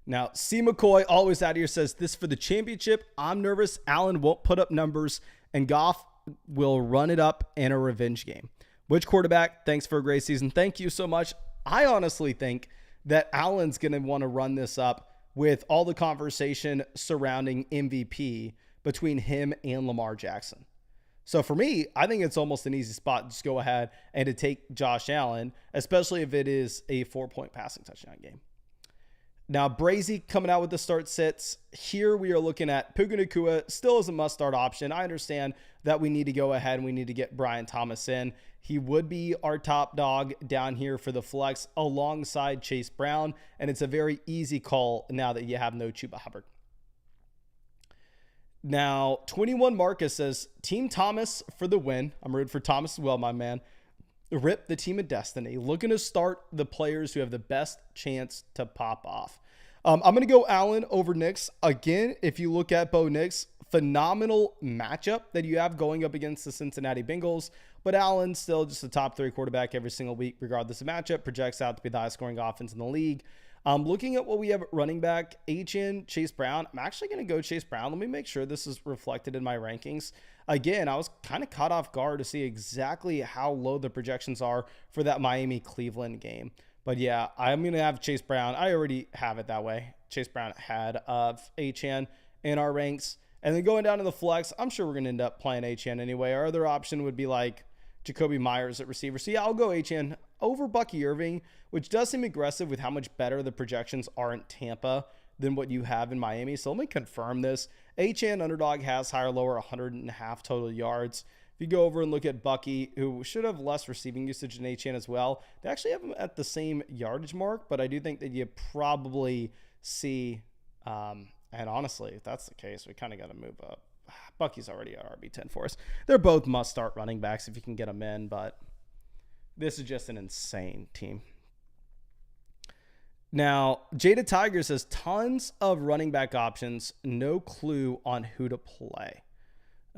Now, C. McCoy, always out here, says, this for the championship. I'm nervous. Allen won't put up numbers, and Goff will run it up in a revenge game. Which quarterback? Thanks for a great season. Thank you so much. I honestly think that Allen's going to want to run this up with all the conversation surrounding MVP between him and Lamar Jackson. So for me, I think it's almost an easy spot to just go ahead and to take Josh Allen, especially if it is a 4-point passing touchdown game. Now, Brazy coming out with the start sits. Here we are looking at Puka Nacua, still as a must-start option. I understand that we need to go ahead and we need to get Brian Thomas in. He would be our top dog down here for the flex alongside Chase Brown, and it's a very easy call now that you have no Chuba Hubbard. Now, 21 Marcus says, Team Thomas for the win. I'm rooting for Thomas as well, my man. Rip the team of destiny. Looking to start the players who have the best chance to pop off. I'm going to go Allen over Nix. Again, if you look at Bo Nix, phenomenal matchup that you have going up against the Cincinnati Bengals. But Allen still just a top 3 quarterback every single week, regardless of matchup. Projects out to be the highest scoring offense in the league. Looking at what we have at running back, HN, Chase Brown. I'm actually going to go Chase Brown. Let me make sure this is reflected in my rankings. Again, I was kind of caught off guard to see exactly how low the projections are for that Miami-Cleveland game. But yeah, I'm going to have Chase Brown. I already have it that way. Chase Brown ahead of HN in our ranks. And then going down to the flex, I'm sure we're going to end up playing HN anyway. Our other option would be like Jacoby Myers at receiver. So yeah, I'll go HN over Bucky Irving, which does seem aggressive with how much better the projections are in Tampa than what you have in Miami. So let me confirm this. HN Underdog has higher, lower, 100.5 total yards. If you go over and look at Bucky, who should have less receiving usage than HN as well, they actually have him at the same yardage mark, but I do think that you probably see, and honestly, if that's the case, we kind of got to move up. Bucky's already at RB10 for us. They're both must-start running backs if you can get them in, but this is just an insane team. Now, Jada Tiger says, tons of running back options, no clue on who to play.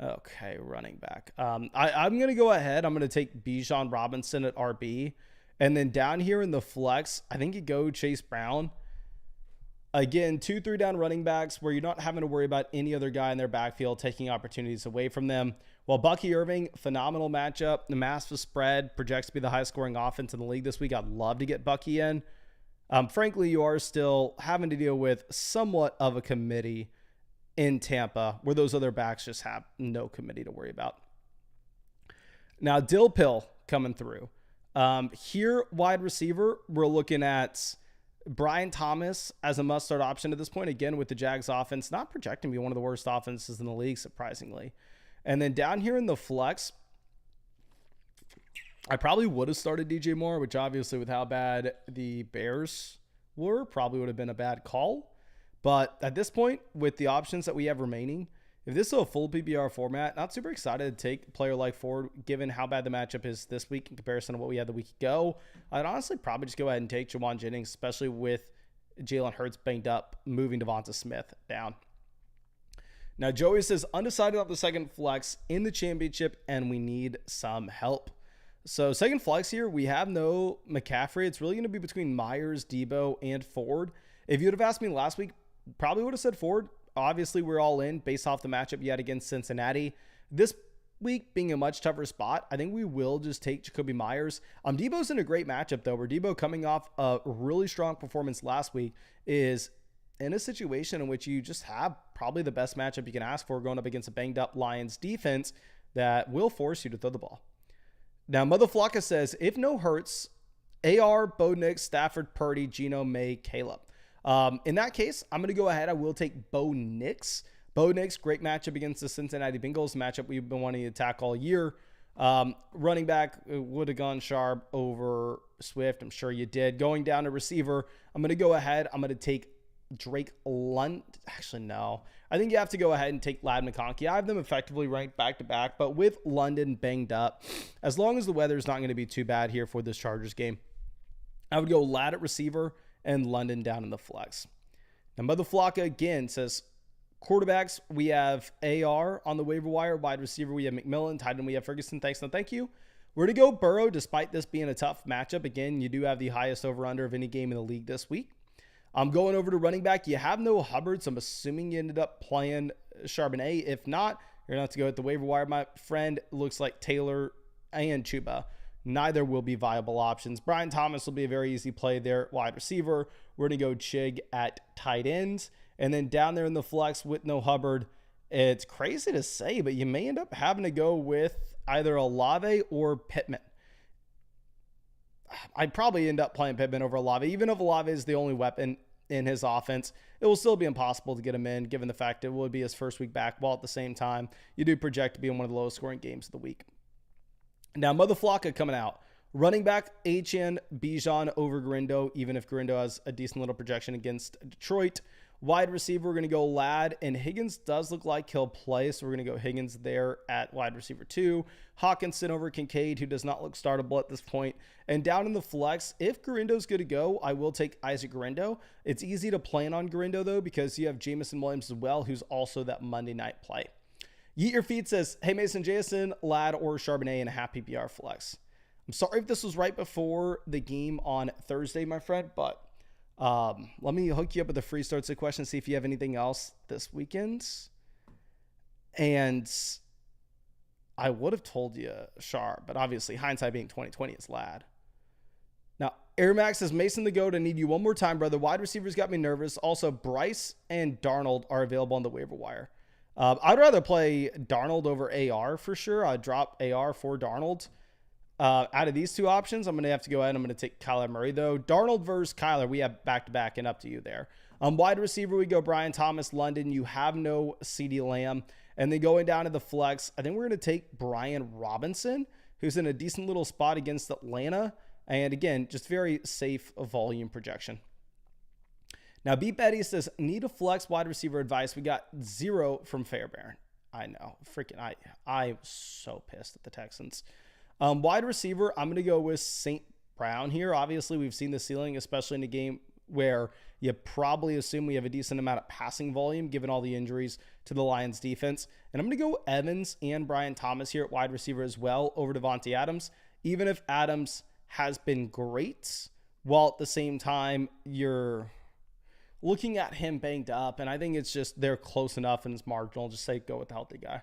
Okay, running back. I'm going to go ahead. I'm going to take Bijan Robinson at RB. And then down here in the flex, I think you go Chase Brown. Again, 2-3 down running backs where you're not having to worry about any other guy in their backfield taking opportunities away from them. While Bucky Irving, phenomenal matchup. The massive spread projects to be the highest scoring offense in the league this week. I'd love to get Bucky in. Frankly, you are still having to deal with somewhat of a committee in Tampa where those other backs just have no committee to worry about. Now, Dill Pill coming through. Here, wide receiver, we're looking at Brian Thomas as a must-start option at this point. Again, with the Jags offense, not projecting to be one of the worst offenses in the league, surprisingly. And then down here in the flex, I probably would have started DJ Moore, which obviously with how bad the Bears were, probably would have been a bad call. But at this point, with the options that we have remaining, if this is a full PPR format, not super excited to take a player like Ford, given how bad the matchup is this week in comparison to what we had the week ago. I'd honestly probably just go ahead and take Jawan Jennings, especially with Jalen Hurts banged up, moving Devonta Smith down. Now, Joey says, undecided on the second flex in the championship, and we need some help. So second flex here, we have no McCaffrey. It's really going to be between Myers, Debo, and Ford. If you would have asked me last week, probably would have said Ford. Obviously, we're all in based off the matchup you had against Cincinnati. This week being a much tougher spot, I think we will just take Jacoby Myers. Debo's in a great matchup, though, where Debo, coming off a really strong performance last week, is in a situation in which you just have probably the best matchup you can ask for going up against a banged-up Lions defense that will force you to throw the ball. Now, Motherflocka says, if no Hurts, AR, Bo Nix, Stafford, Purdy, Geno, May, Caleb. In that case, I'm going to go ahead. I will take Bo Nix, Bo Nix, great matchup against the Cincinnati Bengals, matchup we've been wanting to attack all year. Running back would have gone Sharp over Swift. I'm sure you did. Going down to receiver, I'm going to go ahead. I'm going to take Drake London. Actually, no. I think you have to go ahead and take Ladd McConkey. I have them effectively ranked back-to-back, but with London banged up, as long as the weather is not going to be too bad here for this Chargers game, I would go Ladd at receiver and London down in the flex. Now, Mother Flocka again says, quarterbacks, we have AR on the waiver wire. Wide receiver, we have McMillan. Tight end, we have Ferguson. Thanks, no thank you. We're going to go Burrow, despite this being a tough matchup. Again, you do have the highest over-under of any game in the league this week. I'm going over to running back. You have no Hubbard, so I'm assuming you ended up playing Charbonnet. If not, you're going to have to go at the waiver wire. My friend, looks like Taylor and Chuba. Neither will be viable options. Brian Thomas will be a very easy play there, wide receiver. We're going to go Chig at tight ends. And then down there in the flex with no Hubbard, it's crazy to say, but you may end up having to go with either Olave or Pittman. I'd probably end up playing Pittman over Olave. Even if Olave is the only weapon in his offense, it will still be impossible to get him in, given the fact it would be his first week back, while at the same time, you do project to be in one of the lowest scoring games of the week. Now, Mother Flocka coming out. Running back, HN Bijan over Garindo, even if Garindo has a decent little projection against Detroit. Wide receiver, we're going to go Ladd, and Higgins does look like he'll play, so we're going to go Higgins there at wide receiver 2. Hawkinson over Kincaid, who does not look startable at this point. And down in the flex, if Garindo's good to go, I will take Isaac Garindo. It's easy to plan on Garindo, though, because you have Jamison Williams as well, who's also that Monday night play. Yeet Your Feet says, hey, Mason, Jason, Ladd, or Charbonnet in a half PPR flex. I'm sorry if this was right before the game on Thursday, my friend, but let me hook you up with a free starts question, see if you have anything else this weekend. And I would have told you Char, but obviously hindsight being 2020 is Ladd. Now, Air Max says, Mason the GOAT, I need you one more time, brother. Wide receivers got me nervous. Also, Bryce and Darnold are available on the waiver wire. I'd rather play Darnold over AR for sure. I'd drop AR for Darnold. Out of these two options, I'm going to have to go ahead. I'm going to take Kyler Murray, though. Darnold versus Kyler, we have back-to-back and up to you there. Wide receiver, we go Brian Thomas, London. You have no CeeDee Lamb. And then going down to the flex, I think we're going to take Brian Robinson, who's in a decent little spot against Atlanta. And again, just very safe volume projection. Now, Beat Betty says, need a flex wide receiver advice. We got 0 from Fairbairn. I know. Freaking, I'm so pissed at the Texans. Wide receiver, I'm going to go with St. Brown here. Obviously, we've seen the ceiling, especially in a game where you probably assume we have a decent amount of passing volume, given all the injuries to the Lions defense. And I'm going to go Evans and Brian Thomas here at wide receiver as well over Devontae Adams, even if Adams has been great, while at the same time, you're looking at him banged up. And I think it's just they're close enough and it's marginal. Just say go with the healthy guy.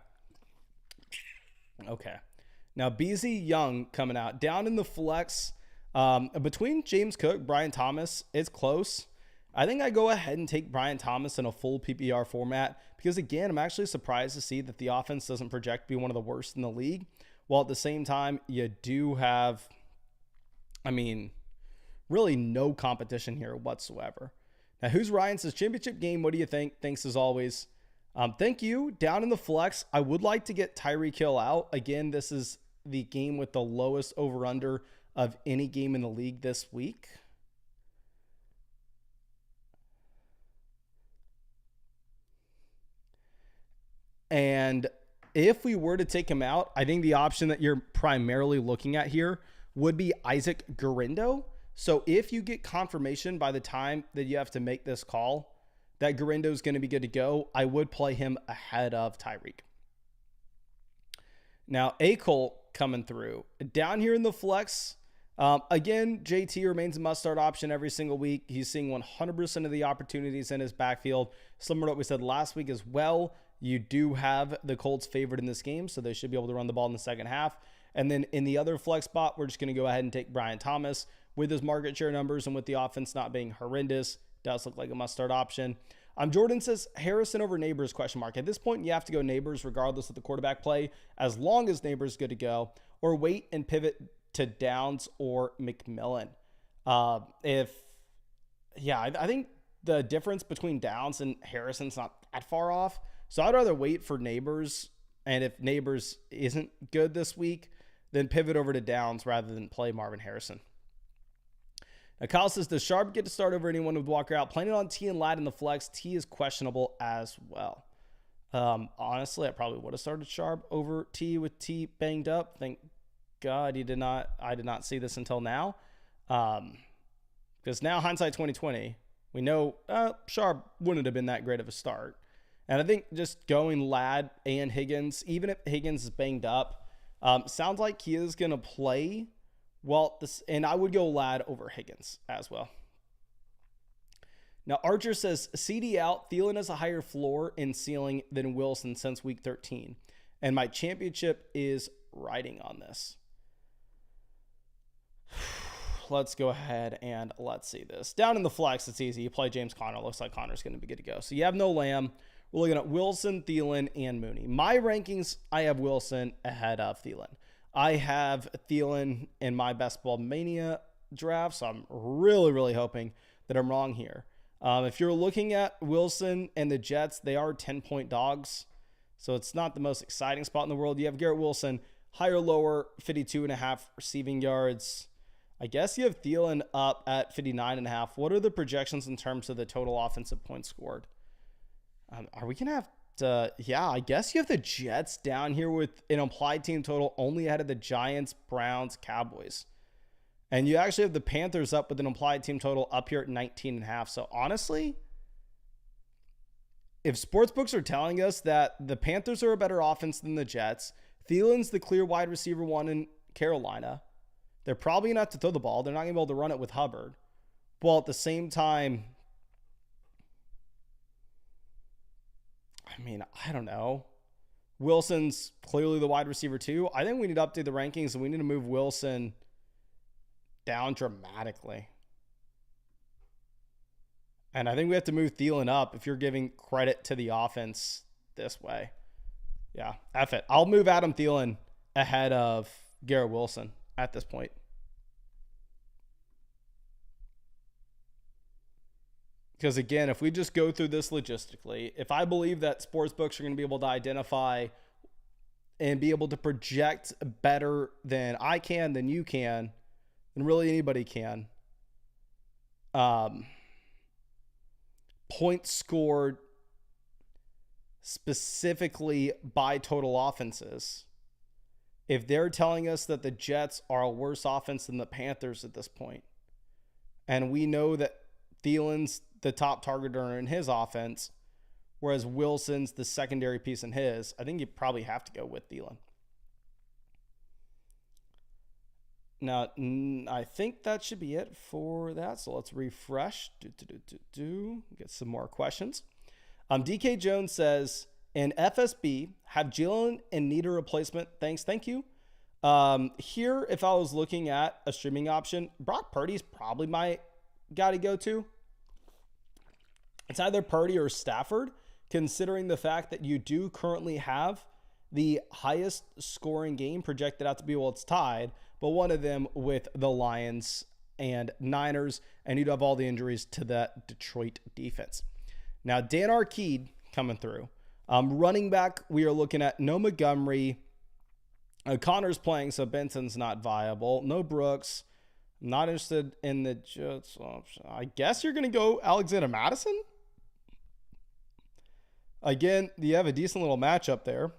Okay. Now, BZ Young coming out. Down in the flex, between James Cook, Brian Thomas, it's close. I think I go ahead and take Brian Thomas in a full PPR format because, again, I'm actually surprised to see that the offense doesn't project to be one of the worst in the league, while at the same time, you do have, really no competition here whatsoever. Now, Who's Ryan says, championship game, what do you think? Thanks as always. Thank you. Down in the flex, I would like to get Tyreek Hill out. Again, this is the game with the lowest over-under of any game in the league this week. And if we were to take him out, I think the option that you're primarily looking at here would be Isaac Garindo. So if you get confirmation by the time that you have to make this call that Garindo is going to be good to go, I would play him ahead of Tyreek. Now, A-Cole coming through. Down here in the flex, again, JT remains a must-start option every single week. He's seeing 100% of the opportunities in his backfield. Similar to what we said last week as well. You do have the Colts favored in this game, so they should be able to run the ball in the second half. And then in the other flex spot, we're just going to go ahead and take Brian Thomas. With his market share numbers and with the offense not being horrendous, does look like a must-start option. Jordan says, Harrison over Neighbors, question mark. At this point, you have to go Neighbors regardless of the quarterback play, as long as Neighbors is good to go, or wait and pivot to Downs or McMillan. I think the difference between Downs and Harrison's not that far off. So I'd rather wait for Neighbors, and if Neighbors isn't good this week, then pivot over to Downs rather than play Marvin Harrison. Now, Kyle says, does Sharp get to start over anyone with Walker out? Planning on T and Ladd in the flex. T is questionable as well. Honestly, I probably would have started Sharp over T with T banged up. Thank God I did not see this until now. Because now hindsight 2020, we know Sharp wouldn't have been that great of a start. And I think just going Ladd and Higgins, even if Higgins is banged up, sounds like he is going to play well. And I would go Ladd over Higgins as well. Now, Archer says, CD out, Thielen has a higher floor and ceiling than Wilson since week 13. And my championship is riding on this. Let's go ahead and let's see this. Down in the flex, it's easy. You play James Conner. Looks like Conner's going to be good to go. So you have no Lamb. We're looking at Wilson, Thielen, and Mooney. My rankings, I have Wilson ahead of Thielen. I have Thielen in my Best Ball Mania draft, so I'm really, really hoping that I'm wrong here. If you're looking at Wilson and the Jets, they are 10-point dogs, so it's not the most exciting spot in the world. You have Garrett Wilson, higher, lower, 52.5 receiving yards. I guess you have Thielen up at 59.5. What are the projections in terms of the total offensive points scored? Are we going to have to, I guess you have the Jets down here with an implied team total only ahead of the Giants, Browns, Cowboys. And you actually have the Panthers up with an implied team total up here at 19.5. So honestly, if sportsbooks are telling us that the Panthers are a better offense than the Jets, Thielen's the clear wide receiver one in Carolina, they're probably going to have to throw the ball. They're not going to be able to run it with Hubbard. While at the same time, I mean, I don't know. Wilson's clearly the wide receiver too. I think we need to update the rankings and we need to move Wilson down dramatically. And I think we have to move Thielen up if you're giving credit to the offense this way. Yeah, F it. I'll move Adam Thielen ahead of Garrett Wilson at this point. Because again, if we just go through this logistically, if I believe that sportsbooks are going to be able to identify and be able to project better than I can, than you can, than really anybody can, points scored specifically by total offenses, if they're telling us that the Jets are a worse offense than the Panthers at this point, and we know that Thielen's the top targeter in his offense, whereas Wilson's the secondary piece in his, I think you probably have to go with Thielen. Now, I think that should be it for that. So let's refresh. Get some more questions. DK Jones says, in FSB, have Jalen and need a replacement? Thanks. Thank you. Here, if I was looking at a streaming option, Brock Purdy's probably my guy to go to. It's either Purdy or Stafford, considering the fact that you do currently have the highest scoring game projected out to be, well, it's tied, but one of them with the Lions and Niners, and you'd have all the injuries to that Detroit defense. Now, Dan Arcade coming through. Running back, we are looking at no Montgomery. Connor's playing, so Benson's not viable. No Brooks. Not interested in the Jets option. I guess you're going to go Alexander Madison? Again, you have a decent little matchup there.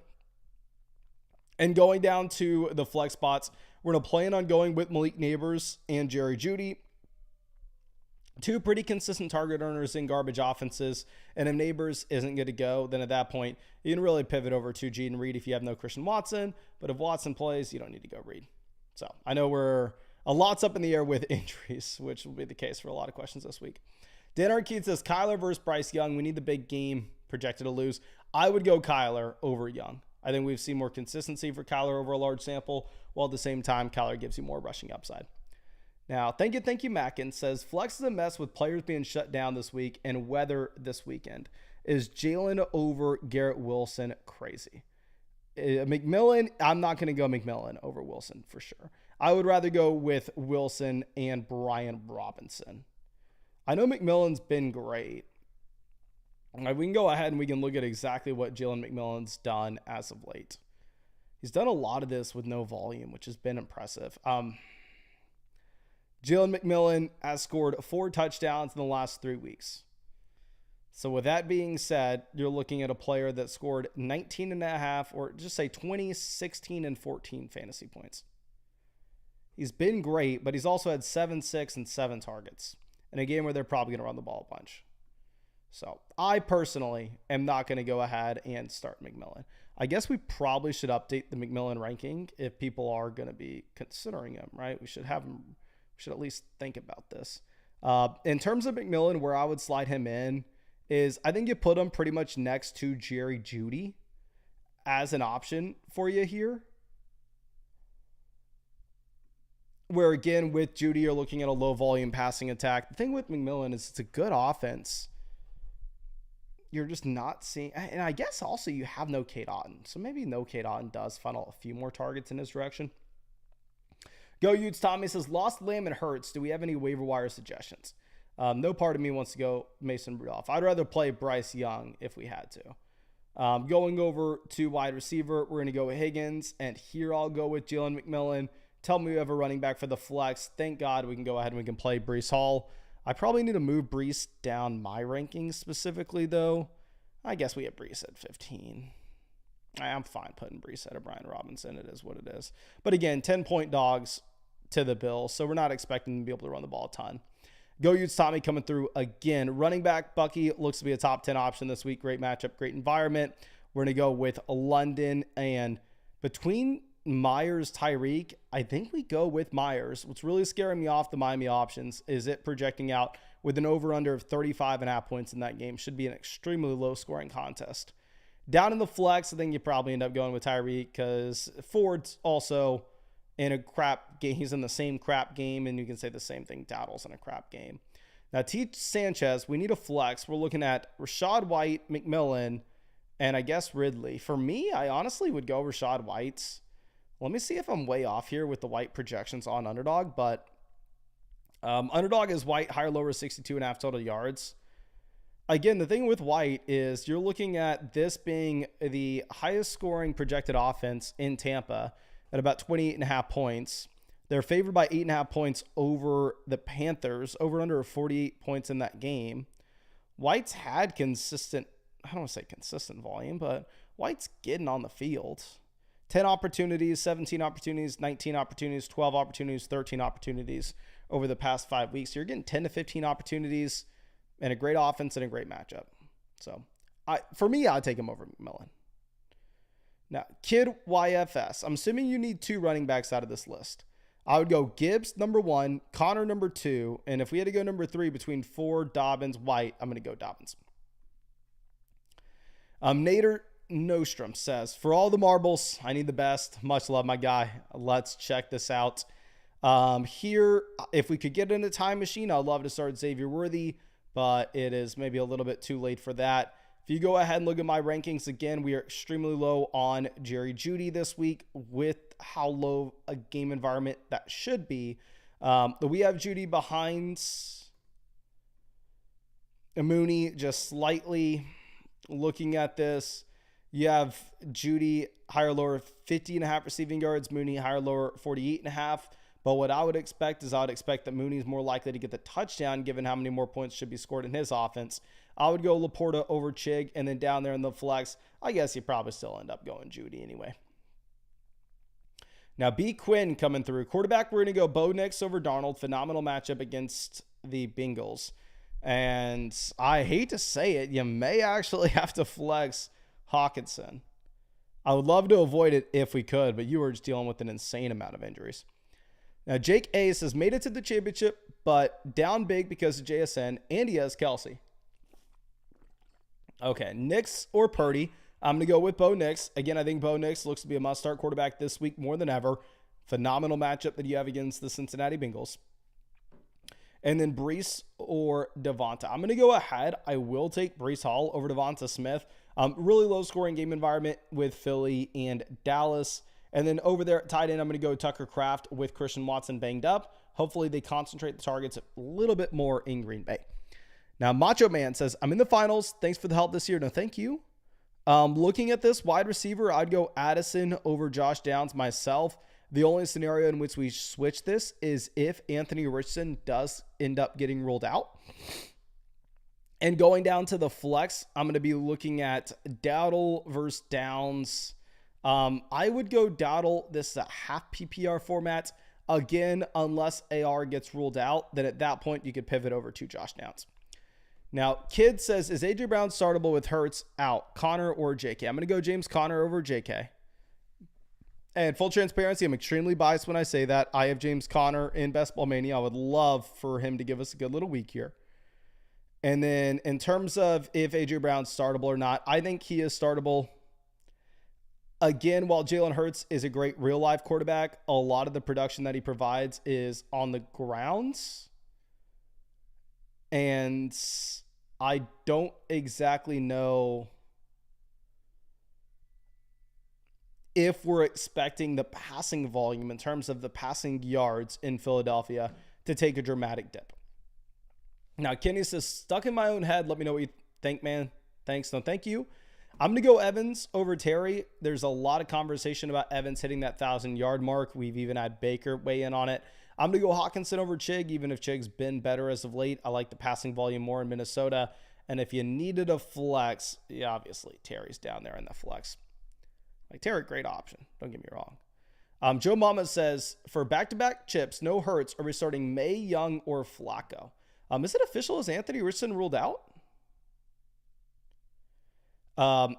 And going down to the flex spots, we're going to plan on going with Malik Neighbors and Jerry Jeudy. Two pretty consistent target earners in garbage offenses. And if Neighbors isn't good to go, then at that point, you can really pivot over to Jaden Reed if you have no Christian Watson. But if Watson plays, you don't need to go Reed. So I know we're a lot's up in the air with injuries, which will be the case for a lot of questions this week. Dan Arcade says, Kyler versus Bryce Young. We need the big game projected to lose. I would go Kyler over Young. I think we've seen more consistency for Kyler over a large sample, while at the same time, Kyler gives you more rushing upside. Now, thank you, Mackin says, flex is a mess with players being shut down this week and weather this weekend. Is Jalen over Garrett Wilson crazy? McMillan, I'm not going to go McMillan over Wilson for sure. I would rather go with Wilson and Brian Robinson. I know McMillan's been great, All right, we can go ahead and we can look at exactly what Jalen McMillan's done as of late. He's done a lot of this with no volume, which has been impressive. Jalen McMillan has scored 4 touchdowns in the last 3 weeks. So with that being said, you're looking at a player that scored 19 and a half, or just say 20, 16, and 14 fantasy points. He's been great, but he's also had 7, 6, and 7 targets in a game where they're probably going to run the ball a bunch. So I personally am not going to go ahead and start McMillan. I guess we probably should update the McMillan ranking if people are going to be considering him, right? We should have him. We should at least think about this. In terms of McMillan, where I would slide him in is I think you put him pretty much next to Jerry Jeudy as an option for you here. Where again, with Jeudy, you're looking at a low volume passing attack. The thing with McMillan is it's a good offense. You're just not seeing, and I guess also you have no Kate Otten. So maybe no Kate Otten does funnel a few more targets in his direction. Go Utes Tommy says, lost Lamb and Hurts. Do we have any waiver wire suggestions? No part of me wants to go Mason Rudolph. I'd rather play Bryce Young if we had to. Going over to wide receiver, we're going to go with Higgins. And here I'll go with Jalen McMillan. Tell me we have a running back for the flex. Thank God we can go ahead and we can play Breece Hall. I probably need to move Breece down my rankings specifically, though. I guess we have Breece at 15. I'm fine putting Breece at a Brian Robinson. It is what it is. But again, 10-point dogs to the Bills, so we're not expecting them to be able to run the ball a ton. Go Utes Tommy coming through again. Running back Bucky looks to be a top 10 option this week. Great matchup, great environment. We're going to go with London. And between Myers, Tyreek, I think we go with Myers. What's really scaring me off the Miami options is it projecting out with an over-under of 35.5 points in that game. Should be an extremely low-scoring contest. Down in the flex, I think you probably end up going with Tyreek because Ford's also in a crap game. He's in the same crap game, and you can say the same thing. Dowdle's in a crap game. Now, T. Sanchez, we need a flex. We're looking at Rachaad White, McMillan, and I guess Ridley. For me, I honestly would go Rachaad White. Let me see if I'm way off here with the White projections on Underdog, but Underdog is White, higher, lower, 62.5 total yards. Again, the thing with White is you're looking at this being the highest scoring projected offense in Tampa at about 28.5 points. They're favored by 8.5 points over the Panthers, over under 48 points in that game. White's had consistent, I don't want to say consistent volume, but White's getting on the field. 10 opportunities, 17 opportunities, 19 opportunities, 12 opportunities, 13 opportunities over the past 5 weeks. So you're getting 10 to 15 opportunities and a great offense and a great matchup. So for me, I'd take him over McMillan. Now, Kid YFS. I'm assuming you need 2 running backs out of this list. I would go Gibbs, number 1, Connor, number 2. And if we had to go number 3 between Ford, Dobbins, White, I'm going to go Dobbins. Nader Nostrum says, for all the marbles, I need the best. Much love, my guy. Let's check this out. Here, if we could get in a time machine, I'd love to start Xavier Worthy, but it is maybe a little bit too late for that. If you go ahead and look at my rankings, again, we are extremely low on Jerry Jeudy this week with how low a game environment that should be. But we have Jeudy behind Mooney just slightly. Looking at this, you have Jeudy higher, lower 50.5 receiving yards, Mooney higher, lower 48.5. But what I would expect is I would expect that Mooney's more likely to get the touchdown given how many more points should be scored in his offense. I would go Laporta over Chig, and then down there in the flex, I guess you probably still end up going Jeudy anyway. Now, B. Quinn coming through. Quarterback, we're going to go Bo Nix over Darnold. Phenomenal matchup against the Bengals. And I hate to say it, you may actually have to flex Hawkinson. I would love to avoid it if we could, but you were just dealing with an insane amount of injuries. Now, Jake A says, made it to the championship, but down big because of JSN, and he has Kelsey. Okay, Nix or Purdy. I'm going to go with Bo Nix. Again, I think Bo Nix looks to be a must-start quarterback this week more than ever. Phenomenal matchup that you have against the Cincinnati Bengals. And then Breece or Devonta. I'm going to go ahead. I will take Breece Hall over Devonta Smith. Really low-scoring game environment with Philly and Dallas. And then over there at tight end, I'm going to go Tucker Kraft with Christian Watson banged up. Hopefully they concentrate the targets a little bit more in Green Bay. Now, Macho Man says, I'm in the finals. Thanks for the help this year. No, thank you. Looking at this wide receiver, I'd go Addison over Josh Downs myself. The only scenario in which we switch this is if Anthony Richardson does end up getting ruled out. And going down to the flex, I'm going to be looking at Dowdle versus Downs. I would go Dowdle. This is a half PPR format. Again, unless AR gets ruled out, then at that point, you could pivot over to Josh Downs. Now, Kid says, is A.J. Brown startable with Hurts out? Connor or J.K.? I'm going to go James Conner over J.K. And full transparency, I'm extremely biased when I say that. I have James Conner in Best Ball Mania. I would love for him to give us a good little week here. And then in terms of if A.J. Brown's startable or not, I think he is startable. Again, while Jalen Hurts is a great real-life quarterback, a lot of the production that he provides is on the grounds. And I don't exactly know if we're expecting the passing volume in terms of the passing yards in Philadelphia to take a dramatic dip. Now, Kenny says, stuck in my own head. Let me know what you think, man. Thanks. No, thank you. I'm going to go Evans over Terry. There's a lot of conversation about Evans hitting that 1,000-yard mark. We've even had Baker weigh in on it. I'm going to go Hawkinson over Chig, even if Chig's been better as of late. I like the passing volume more in Minnesota. And if you needed a flex, yeah, obviously Terry's down there in the flex. Like Terry, great option. Don't get me wrong. Joe Mama says, for back-to-back chips, no Hurts, are we starting May, Young, or Flacco? Is it official? Is Anthony Richardson ruled out?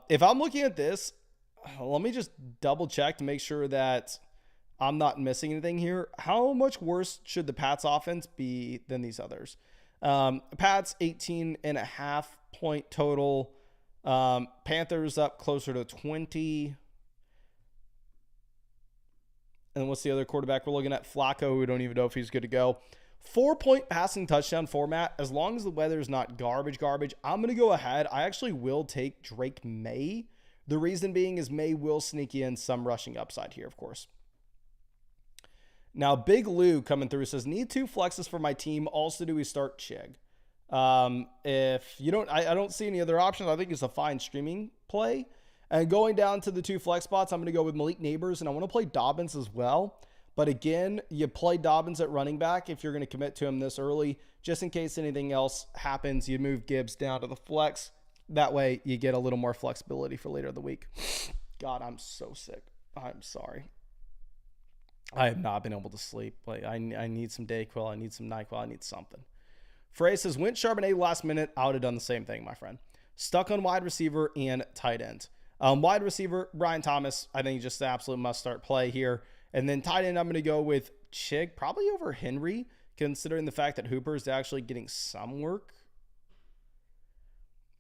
If I'm looking at this, let me just double check to make sure that I'm not missing anything here. How much worse should the Pats offense be than these others? Pats 18.5 point total. Panthers up closer to 20. And what's the other quarterback we're looking at? Flacco. We don't even know if he's good to go. 4-point passing touchdown format. As long as the weather is not garbage, I'm going to go ahead. I actually will take Drake May. The reason being is May will sneak in some rushing upside here, of course. Now, Big Lou coming through says, need 2 flexes for my team. Also, do we start Chig? If you don't, I don't see any other options. I think it's a fine streaming play. And going down to the 2 flex spots, I'm going to go with Malik Neighbors, and I want to play Dobbins as well. But again, you play Dobbins at running back if you're going to commit to him this early. Just in case anything else happens, you move Gibbs down to the flex. That way, you get a little more flexibility for later in the week. God, I'm so sick. I'm sorry. I have not been able to sleep. Like I need some Dayquil. I need some NyQuil. I need something. Frey says, went Charbonnet last minute. I would have done the same thing, my friend. Stuck on wide receiver and tight end. Wide receiver, Brian Thomas, I think just the absolute must-start play here. And then tight end, I'm going to go with Chig, probably over Henry, considering the fact that Hooper is actually getting some work.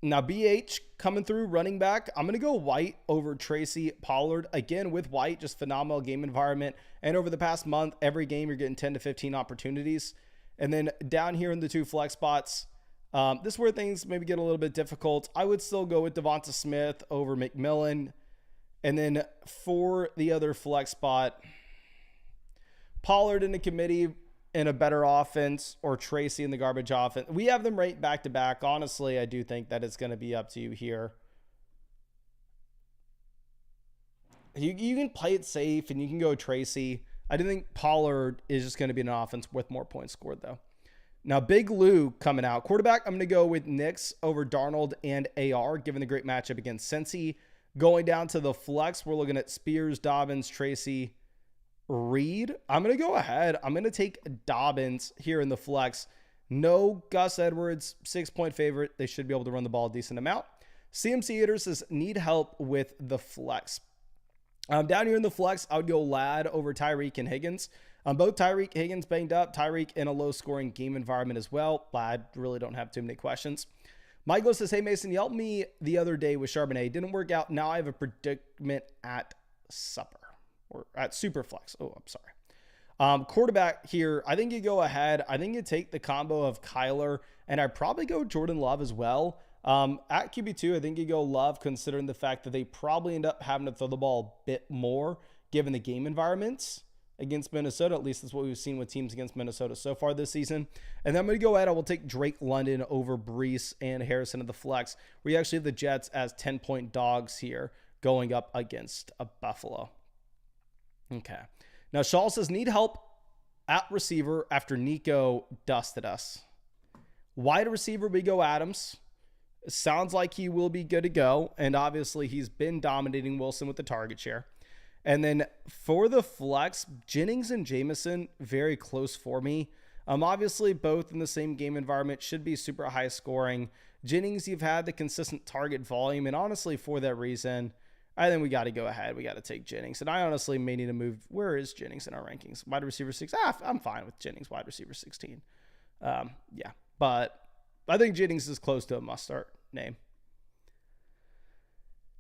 Now, BH coming through running back. I'm going to go White over Tracy Pollard. Again, with White, just phenomenal game environment. And over the past month, every game you're getting 10 to 15 opportunities. And then down here in the 2 flex spots, this is where things maybe get a little bit difficult. I would still go with Devonta Smith over McMillan. And then for the other flex spot, Pollard in the committee in a better offense or Tracy in the garbage offense. We have them right back to back. Honestly, I do think that it's going to be up to you here. You can play it safe and you can go Tracy. I do think Pollard is just going to be an offense with more points scored, though. Now, Big Lou coming out. Quarterback, I'm going to go with Nix over Darnold and AR, given the great matchup against Cincy. Going down to the flex, we're looking at Spears, Dobbins, Tracy, Reed. I'm going to go ahead. I'm going to take Dobbins here in the flex. No Gus Edwards, 6-point favorite. They should be able to run the ball a decent amount. CMC Hitters says, need help with the flex. Down here in the flex, I would go Ladd over Tyreek and Higgins. Both Tyreek, Higgins banged up. Tyreek in a low-scoring game environment as well. Ladd, really don't have too many questions. Michael says, hey, Mason, you helped me the other day with Charbonnet. Didn't work out. Now I have a predicament at supper or at Superflex. Oh, I'm sorry. Quarterback here, I think you go ahead. I think you take the combo of Kyler, and I'd probably go Jordan Love as well. At QB2, I think you go Love, considering the fact that they probably end up having to throw the ball a bit more given the game environments. against Minnesota. At least that's what we've seen with teams against Minnesota so far this season. And then I'm going to go ahead. I will take Drake London over Brees and Harrison at the flex. We actually have the Jets as 10-point dogs here going up against a Buffalo. Okay. Now, Shaw says, need help at receiver after Nico dusted us. Wide receiver, we go Adams. Sounds like he will be good to go. And obviously, he's been dominating Wilson with the target share. And then for the flex, Jennings and Jamison, very close for me. Obviously, both in the same game environment, should be super high scoring. Jennings, you've had the consistent target volume. And honestly, for that reason, I think we got to go ahead. We got to take Jennings. And I honestly may need to move. Where is Jennings in our rankings? Wide receiver 6. I'm fine with Jennings, wide receiver 16. Yeah. But I think Jennings is close to a must-start name.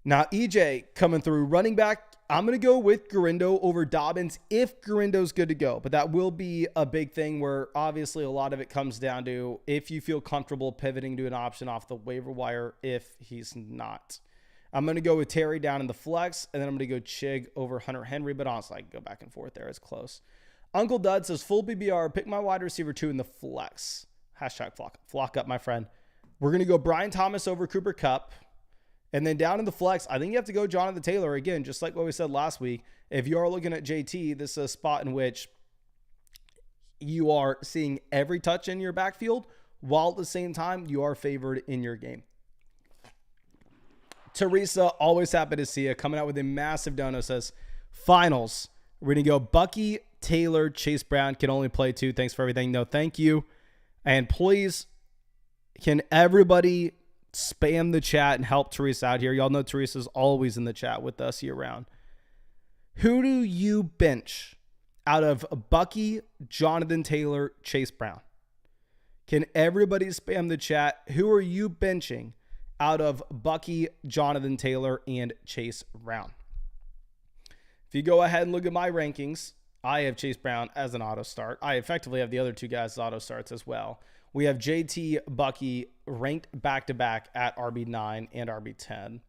Now, EJ coming through. Running back, I'm going to go with Garindo over Dobbins if Garindo's good to go. But that will be a big thing where obviously a lot of it comes down to if you feel comfortable pivoting to an option off the waiver wire if he's not. I'm going to go with Terry down in the flex, and then I'm going to go Chig over Hunter Henry. But honestly, I can go back and forth there. It's close. Uncle Dud says, full PBR, pick my wide receiver 2 in the flex. Hashtag flock up, my friend. We're going to go Brian Thomas over Cooper Kupp. And then down in the flex, I think you have to go Jonathan Taylor. Again, just like what we said last week, if you are looking at JT, this is a spot in which you are seeing every touch in your backfield, while at the same time, you are favored in your game. Teresa, always happy to see you. Coming out with a massive dono, says, finals. We're going to go Bucky, Taylor, Chase Brown. Can only play 2. Thanks for everything. No, thank you. And please, can everybody spam the chat and help Teresa out here? Y'all know Teresa's always in the chat with us year round. Who do you bench out of Bucky, Jonathan Taylor, Chase Brown? Can everybody spam the chat? Who are you benching out of Bucky, Jonathan Taylor, and Chase Brown? If you go ahead and look at my rankings, I have Chase Brown as an auto start. I effectively have the other 2 guys as auto starts as well. We have JT, Bucky ranked back-to-back at RB9 and RB10.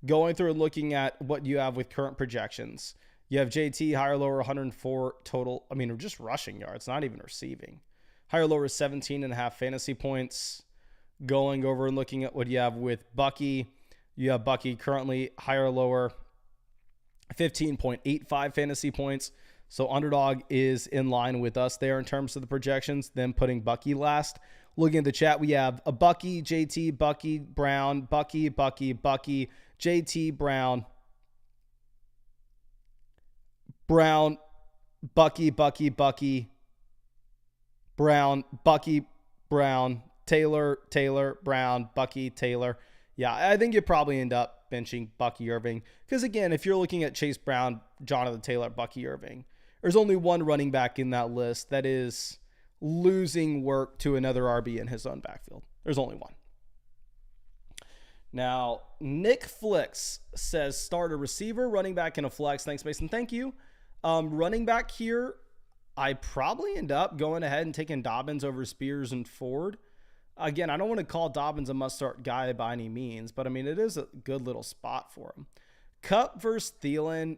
Going through and looking at what you have with current projections, you have JT higher, lower, 104 total. I mean, just rushing yards, not even receiving. Higher, lower, 17.5 fantasy points. Going over and looking at what you have with Bucky, you have Bucky currently higher, lower, 15.85 fantasy points. So Underdog is in line with us there in terms of the projections, then putting Bucky last. Looking at the chat, we have a Bucky, JT, Bucky, Brown, Bucky, JT, Brown, Bucky, Brown, Bucky, Brown, Taylor, Brown, Bucky, Taylor. Yeah, I think you probably end up benching Bucky Irving. Because again, if you're looking at Chase Brown, Jonathan Taylor, Bucky Irving, there's only one running back in that list that is losing work to another RB in his own backfield. There's only one. Now, Nick Flicks says start a receiver, running back, and a flex. Thanks, Mason. Thank you. Running back here, I probably end up going ahead and taking Dobbins over Spears and Ford. Again, I don't want to call Dobbins a must-start guy by any means, but I mean, it is a good little spot for him. Kupp versus Thielen.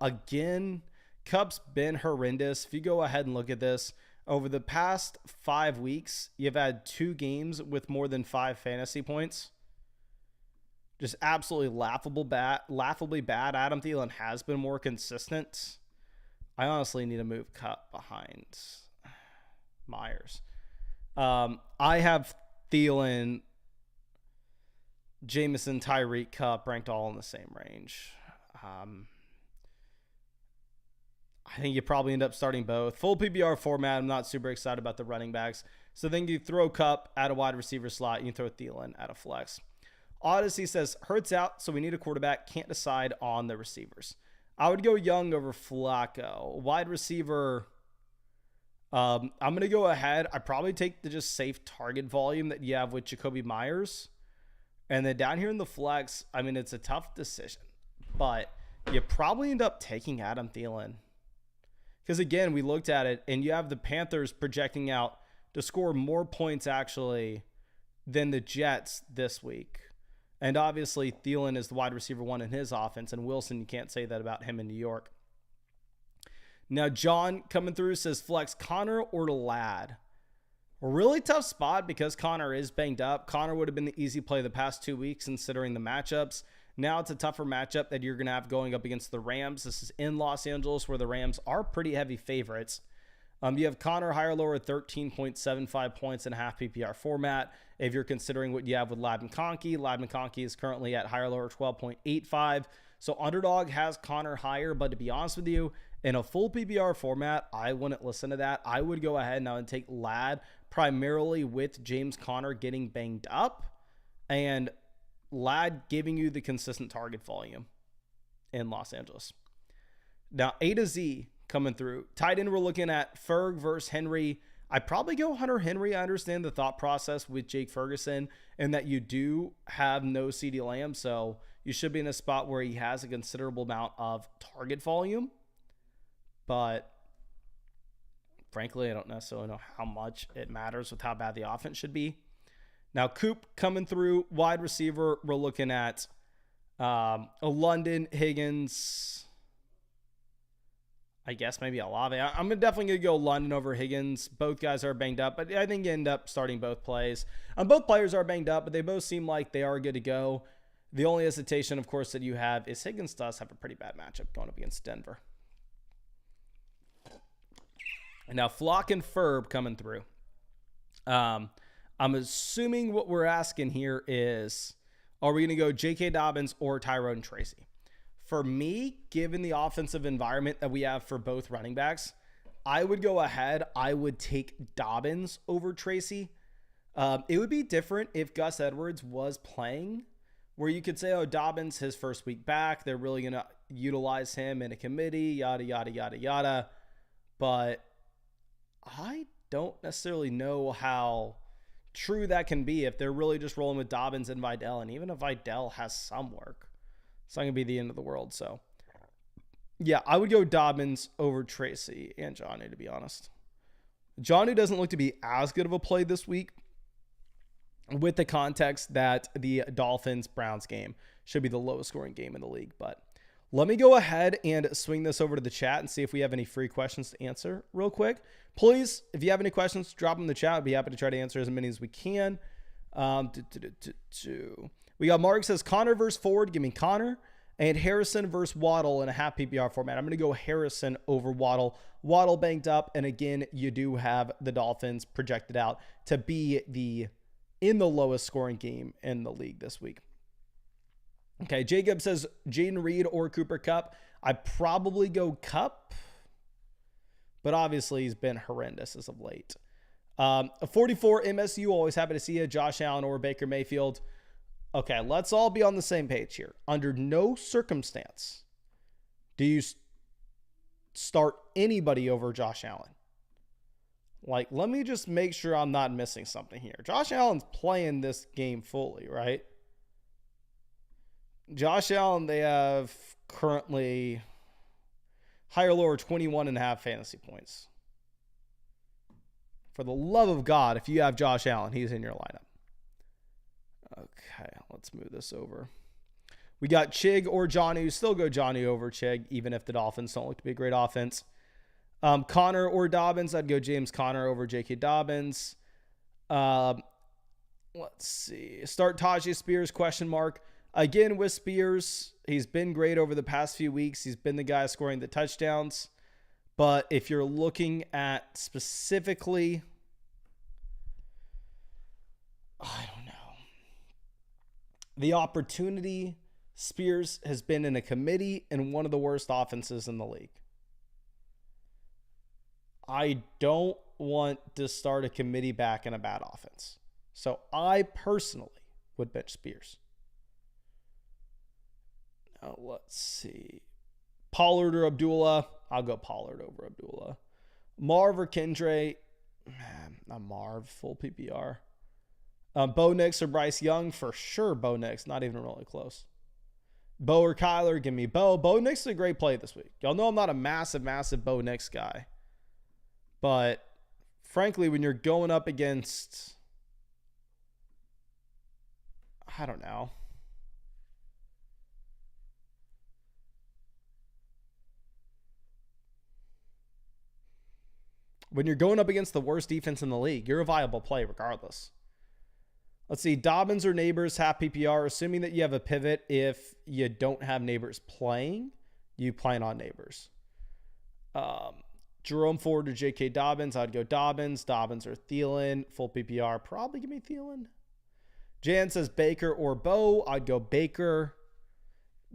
Again, Kupp's been horrendous. If you go ahead and look at this, over the past 5 weeks, you've had 2 games with more than 5 fantasy points. Just absolutely laughably bad. Adam Thielen has been more consistent. I honestly need to move Kupp behind Myers. I have Thielen, Jameson, Tyreek, Kupp ranked all in the same range. I think you probably end up starting both. Full PBR format, I'm not super excited about the running backs. So then you throw Kupp at a wide receiver slot. You throw Thielen at a flex. Odyssey says, Hurts out, so we need a quarterback. Can't decide on the receivers. I would go Young over Flacco. Wide receiver, I'm going to go ahead. I probably take the just safe target volume that you have with Jacoby Myers. And then down here in the flex, I mean, it's a tough decision. But you probably end up taking Adam Thielen. Because, again, we looked at it, and you have the Panthers projecting out to score more points, actually, than the Jets this week. And, obviously, Thielen is the wide receiver 1 in his offense, and Wilson, you can't say that about him in New York. Now, John coming through says flex Connor or Ladd. A really tough spot because Connor is banged up. Connor would have been the easy play the past 2 weeks considering the matchups. Now it's a tougher matchup that you're going to have going up against the Rams. This is in Los Angeles where the Rams are pretty heavy favorites. You have Connor higher lower at 13.75 points in a half PPR format. If you're considering what you have with Ladd McConkey is currently at higher lower 12.85. So Underdog has Connor higher, but to be honest with you, in a full PPR format, I wouldn't listen to that. I would go ahead now and take Ladd primarily with James Conner getting banged up and Ladd giving you the consistent target volume in Los Angeles. Now, A to Z coming through. Tight end, we're looking at Ferg versus Henry. I probably go Hunter Henry. I understand the thought process with Jake Ferguson and that you do have no CeeDee Lamb, so you should be in a spot where he has a considerable amount of target volume. But frankly, I don't necessarily know how much it matters with how bad the offense should be. Now, Coop coming through, wide receiver, we're looking at a London, Higgins, I guess maybe Olave. I'm definitely going to go London over Higgins. Both guys are banged up, but I think you end up starting both plays. Both players are banged up, but they both seem like they are good to go. The only hesitation, of course, that you have is Higgins does have a pretty bad matchup going up against Denver. And now Flock and Ferb coming through. I'm assuming what we're asking here is, are we going to go J.K. Dobbins or Tyrone Tracy? For me, given the offensive environment that we have for both running backs, I would go ahead. I would take Dobbins over Tracy. It would be different if Gus Edwards was playing, where you could say, oh, Dobbins, his first week back, they're really going to utilize him in a committee, yada, yada, yada, yada. But I don't necessarily know how true that can be if they're really just rolling with Dobbins and Vidal. And even if Vidal has some work, it's not going to be the end of the world. So, yeah, I would go Dobbins over Tracy and Johnny, to be honest. Johnny doesn't look to be as good of a play this week with the context that the Dolphins-Browns game should be the lowest scoring game in the league. But let me go ahead and swing this over to the chat and see if we have any free questions to answer real quick. Please, if you have any questions, drop them in the chat. I'd be happy to try to answer as many as we can. We got Mark says Connor versus Ford. Give me Connor. And Harrison versus Waddle in a half PPR format. I'm going to go Harrison over Waddle. Waddle banked up. And again, you do have the Dolphins projected out to be in the lowest scoring game in the league this week. Okay, Jacob says Jaden Reed or Cooper Kupp. I'd probably go Kupp, but obviously he's been horrendous as of late. A 44 MSU, always happy to see you. Josh Allen or Baker Mayfield. Okay, let's all be on the same page here. Under no circumstance do you start anybody over Josh Allen. Like, let me just make sure I'm not missing something here. Josh Allen's playing this game fully, right? Josh Allen, they have currently higher lower 21.5 fantasy points. For the love of God, if you have Josh Allen, he's in your lineup. Okay, let's move this over. We got Chig or Jonnu. Still go Jonnu over Chig, even if the Dolphins don't look to be a great offense. Connor or Dobbins. I'd go James Conner over J.K. Dobbins. Let's see. Start Tajay Spears, question mark. Again, with Spears, he's been great over the past few weeks. He's been the guy scoring the touchdowns. But if you're looking at specifically, I don't know, the opportunity, Spears has been in a committee in one of the worst offenses in the league. I don't want to start a committee back in a bad offense. So I personally would bench Spears. Now let's see. Pollard or Abdullah. I'll go Pollard over Abdullah. Marv or Kendre. Man, not Marv. Full PPR. Bo Nix or Bryce Young. For sure Bo Nix. Not even really close. Bo or Kyler. Give me Bo. Bo Nix is a great play this week. Y'all know I'm not a massive Bo Nix guy. But frankly, when you're going up against, I don't know, When you're going up against the worst defense in the league, you're a viable play regardless. Let's see. Dobbins or Neighbors, half PPR. Assuming that you have a pivot, if you don't have Neighbors playing, you plan on Neighbors. Jerome Ford or J.K. Dobbins. I'd go Dobbins. Dobbins or Thielen. Full PPR. Probably give me Thielen. Jan says Baker or Bo. I'd go Baker.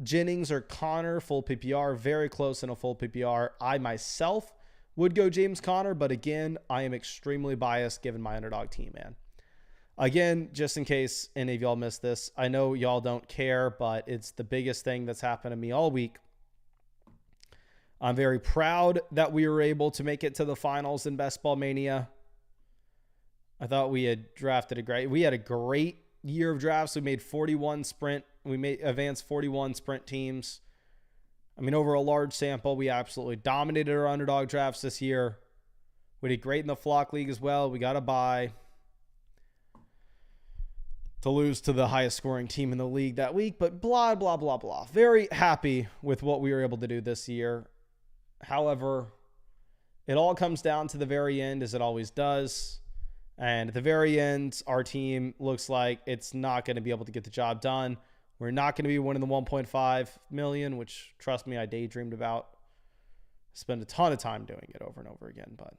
Jennings or Connor. Full PPR. Very close in a full PPR. I myself would go James Conner, but again, I am extremely biased given my underdog team, man. Again, just in case any of y'all missed this, I know y'all don't care, but it's the biggest thing that's happened to me all week. I'm very proud that we were able to make it to the finals in Best Ball Mania. I thought we had we had a great year of drafts. We made 41 sprint. We advanced 41 sprint teams. I mean, over a large sample, we absolutely dominated our underdog drafts this year. We did great in the flock league as well. We got a bye to lose to the highest scoring team in the league that week, but blah, blah, blah, blah. Very happy with what we were able to do this year. However, it all comes down to the very end, as it always does. And at the very end, our team looks like it's not going to be able to get the job done. We're not going to be winning the 1.5 million, which, trust me, I daydreamed about. Spend a ton of time doing it over and over again. But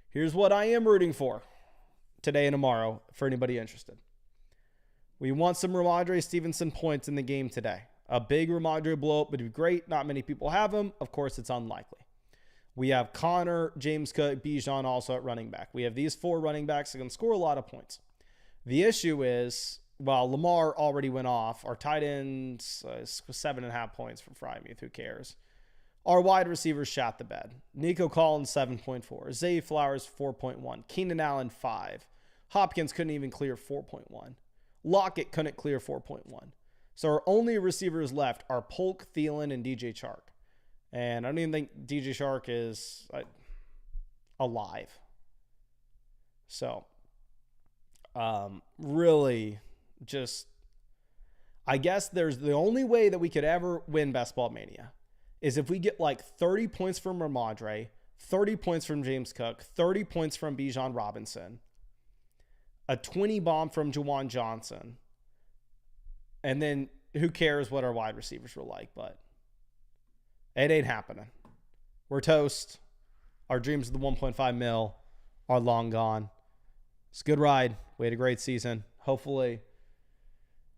here's what I am rooting for today and tomorrow for anybody interested. We want some Ramondre Stevenson points in the game today. A big Ramondre blow-up would be great. Not many people have him. Of course, it's unlikely. We have Connor, James Cook, Bijan also at running back. We have these 4 running backs that can score a lot of points. The issue is, while Lamar already went off, our tight ends 7.5 points for Frymuth. Who cares? Our wide receivers shot the bed. Nico Collins, 7.4. Zay Flowers, 4.1. Keenan Allen, 5. Hopkins couldn't even clear 4.1. Lockett couldn't clear 4.1. So our only receivers left are Polk, Thielen, and DJ Chark. And I don't even think DJ Chark is alive. So, really just, I guess there's the only way that we could ever win Best Ball Mania is if we get like 30 points from Ramondre, 30 points from James Cook, 30 points from Bijan Robinson, a 20 bomb from Juwan Johnson, and then who cares what our wide receivers were like, but it ain't happening. We're toast. Our dreams of the 1.5 mil are long gone. It's a good ride. We had a great season. Hopefully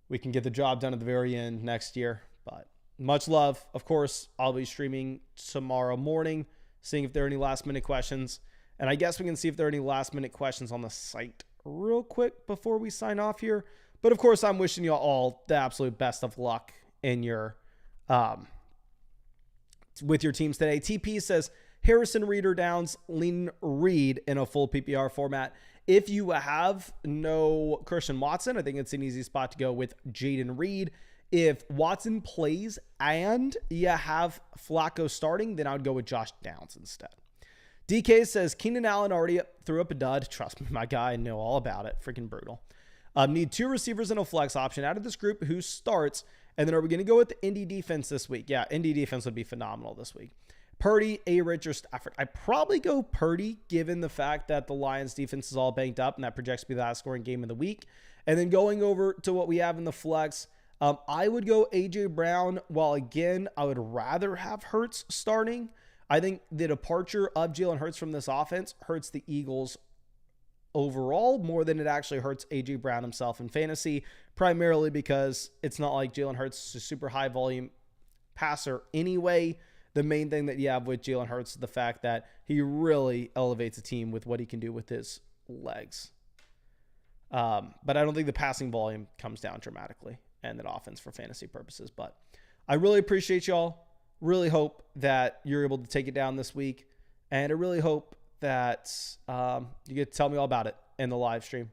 we can get the job done at the very end next year, but much love. Of course, I'll be streaming tomorrow morning, seeing if there are any last minute questions. And I guess we can see if there are any last minute questions on the site real quick before we sign off here. But of course, I'm wishing you all the absolute best of luck in your, with your teams today. TP says Harrison Reed or Downs, lean Reed in a full PPR format. If you have no Christian Watson, I think it's an easy spot to go with Jaden Reed. If Watson plays and you have Flacco starting, then I would go with Josh Downs instead. DK says Keenan Allen already threw up a dud. Trust me, my guy, I know all about it. Freaking brutal. Need 2 receivers and a flex option out of this group. Who starts? And then are we going to go with the Indy defense this week? Yeah, Indy defense would be phenomenal this week. Purdy, A-Rich, or Stafford. I'd probably go Purdy, given the fact that the Lions defense is all banked up, and that projects to be the last scoring game of the week. And then going over to what we have in the flex, I would go A.J. Brown, while again, I would rather have Hurts starting. I think the departure of Jalen Hurts from this offense hurts the Eagles overall more than it actually hurts A.J. Brown himself in fantasy, primarily because it's not like Jalen Hurts is a super high volume passer anyway. The main thing that you have with Jalen Hurts is the fact that he really elevates a team with what he can do with his legs. But I don't think the passing volume comes down dramatically and that offense for fantasy purposes. But I really appreciate y'all. Really hope that you're able to take it down this week. And I really hope that you get to tell me all about it in the live stream.